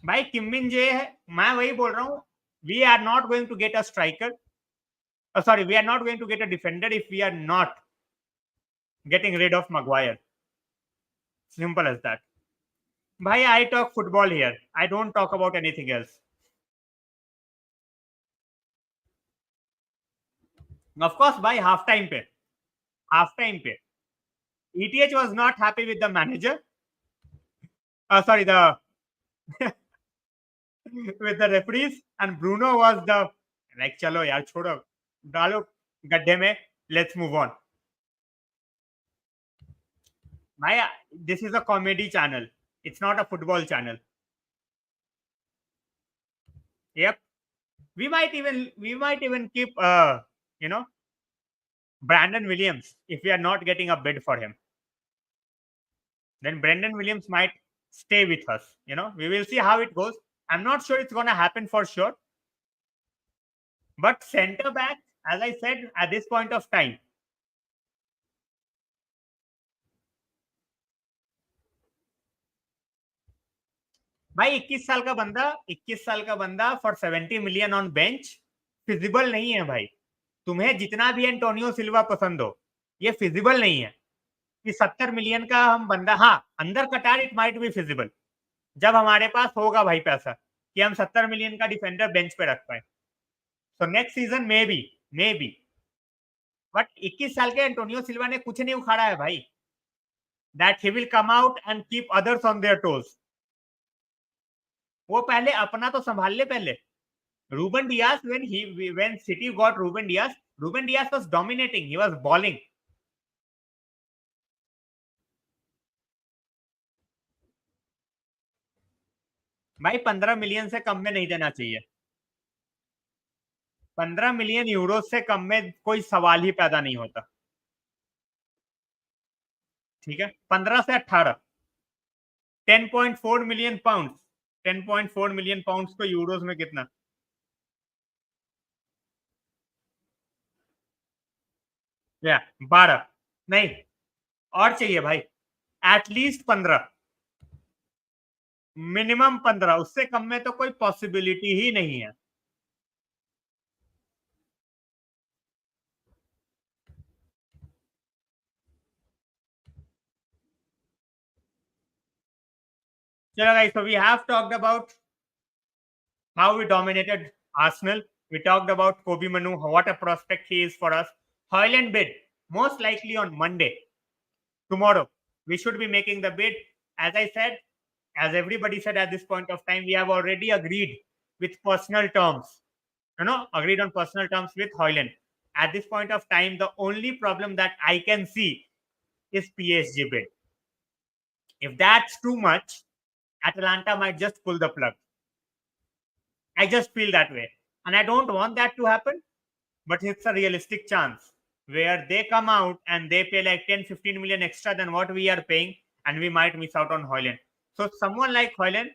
भाई किमिन जे है, मैं वही बोल रहा हूँ, we are not going to get a striker. Sorry, we are not going to get a defender if we are not getting rid of Maguire. Simple as that. Bhai, I talk football here. I don't talk about anything else. Of course, by half time pe. ETH was not happy with the manager. Sorry, the with the referees, and Bruno was the like, chalo yaar, छोड़ो, डालो गड्ढे में, let's move on. Maya, this is a comedy channel. It's not a football channel. Yep. We might even keep you know Brandon Williams if we are not getting a bid for him. Then Brandon Williams might stay with us. We will see how it goes. I'm not sure it's gonna happen for sure. But center back, as I said, at this point of time, भाई 21 साल का बंदा for 70 million on bench feasible नहीं है भाई. तुम्हें जितना भी एंटोनियो सिल्वा पसंद हो, ये फिजिबल नहीं है कि 70 मिलियन का हम बंदा. हाँ, अंदर कटार इट माइट बी फिजिबल जब हमारे पास होगा भाई पैसा कि हम 70 मिलियन का डिफेंडर बेंच पे रख पाए. So next season may be but 21 साल के एंटोनियो सिल्वा ने कुछ नहीं उखाड़ा है भाई. That he will come out and keep others on their toes. वो पहले अपना तो संभाल ले पहले. Ruben Diaz, when City got Ruben Diaz was dominating. He was balling. भाई 15 मिलियन से कम में नहीं देना चाहिए. 15 मिलियन यूरो से कम में कोई सवाल ही पैदा नहीं होता. ठीक है, 15 से 18. 10.4 मिलियन पाउंड. 10.4 मिलियन पाउंड को यूरोज में कितना? या 12 नहीं, और चाहिए भाई. At least 15, minimum 15. उससे कम में तो कोई पॉसिबिलिटी ही नहीं है. चलो guys, so we have talked about how we dominated Arsenal. We talked about Kobe Manu, what a prospect he is for us. Hojlund bid, most likely on Monday. Tomorrow, we should be making the bid. As I said, as everybody said at this point of time, we have already agreed with personal terms. Agreed on personal terms with Hojlund. At this point of time, the only problem that I can see is PSG bid. If that's too much, Atalanta might just pull the plug. I just feel that way. And I don't want that to happen, but it's a realistic chance where they come out and they pay like 10-15 million extra than what we are paying, and we might miss out on Hojlund. So someone like Hojlund,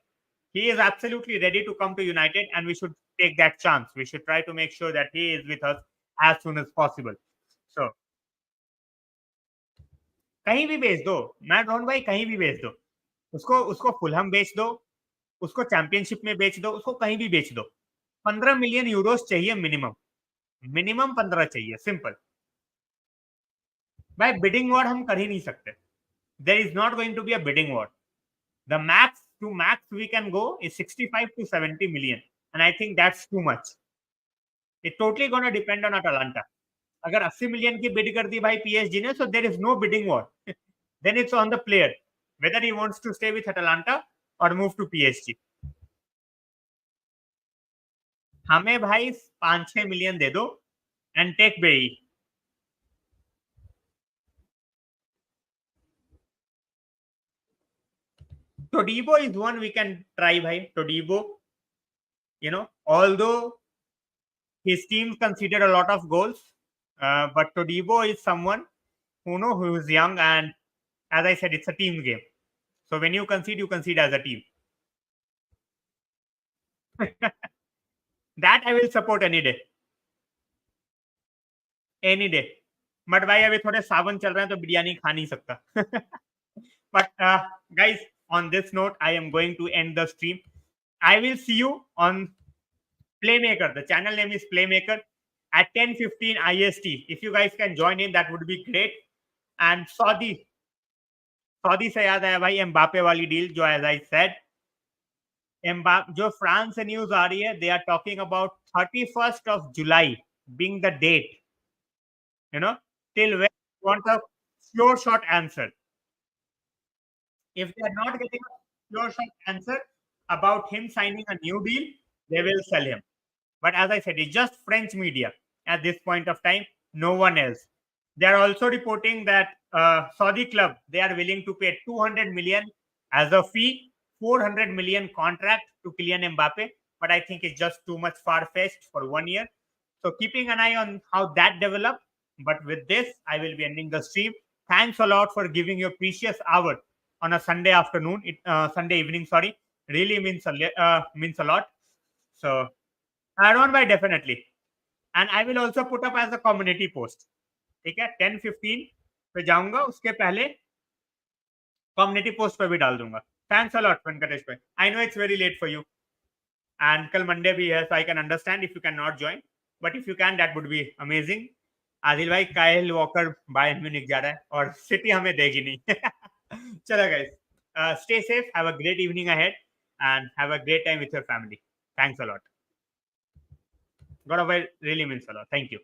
he is absolutely ready to come to United, and we should take that chance. We should try to make sure that he is with us as soon as possible. So कहीं भी बेच दो, mat Ron भाई, कहीं भी बेच दो. उसको फुलहम बेच दो, उसको चैंपियनशिप में बेच दो, उसको कहीं भी बेच दो. 15 मिलियन यूरोस चाहिए मिनिमम 15 चाहिए, सिंपल. भाई बिडिंग वॉर हम कर ही नहीं सकते. There is not going to be a bidding war. The max we can go is 65 to 70 million, and I think that's too much. It totally gonna depend on Atalanta. अगर 80 million की bid कर दी भाई PSG ने, so there is no bidding war. Then it's on the player whether he wants to stay with Atalanta or move to PSG. हमें भाई 5-6 million दे दो and take बेई. Todibo is one we can try, bhai. Todibo, although his team conceded a lot of goals, but Todibo is someone who is young, and as I said, it's a team game. So when you concede as a team. That I will support any day. Any day. But भाई अभी थोड़े सावन चल रहे हैं तो बिरयानी खा नहीं सकता. But guys, on this note, I am going to end the stream. I will see you on Playmaker. The channel name is Playmaker at 10:15 IST. If you guys can join in, that would be great. And Saudi से याद आया भाई, Mbappe वाली deal जो as I said, जो France से news आ रही है, they are talking about 31st of July being the date You know, till when you want a sure shot answer. If they are not getting a sure shot answer about him signing a new deal, they will sell him. But as I said, it's just French media at this point of time, no one else. They are also reporting that Saudi club, they are willing to pay 200 million as a fee, 400 million contract to Kylian Mbappe. But I think it's just too much far fetched for 1 year. So keeping an eye on how that develops. But with this, I will be ending the stream. Thanks a lot for giving your precious hour on a Sunday afternoon, Sunday evening. Sorry, really means a lot. So add on by definitely, and I will also put up as a community post. ठीक है 10:15 पे जाऊंगा, उसके पहले community post पे भी डाल दूंगा. थैंक्स अ लॉट वेंकटेश भाई. I know it's very late for you and कल मंडे भी है, so I can understand if you can not join, but if you can that would be amazing. Adil भाई, Kyle walker Bayern Munich जा रहा है और city हमें देगी नहीं. चलो guys, stay safe, have a great evening ahead and have a great time with your family. Thanks a lot. God of really means a lot. Thank you.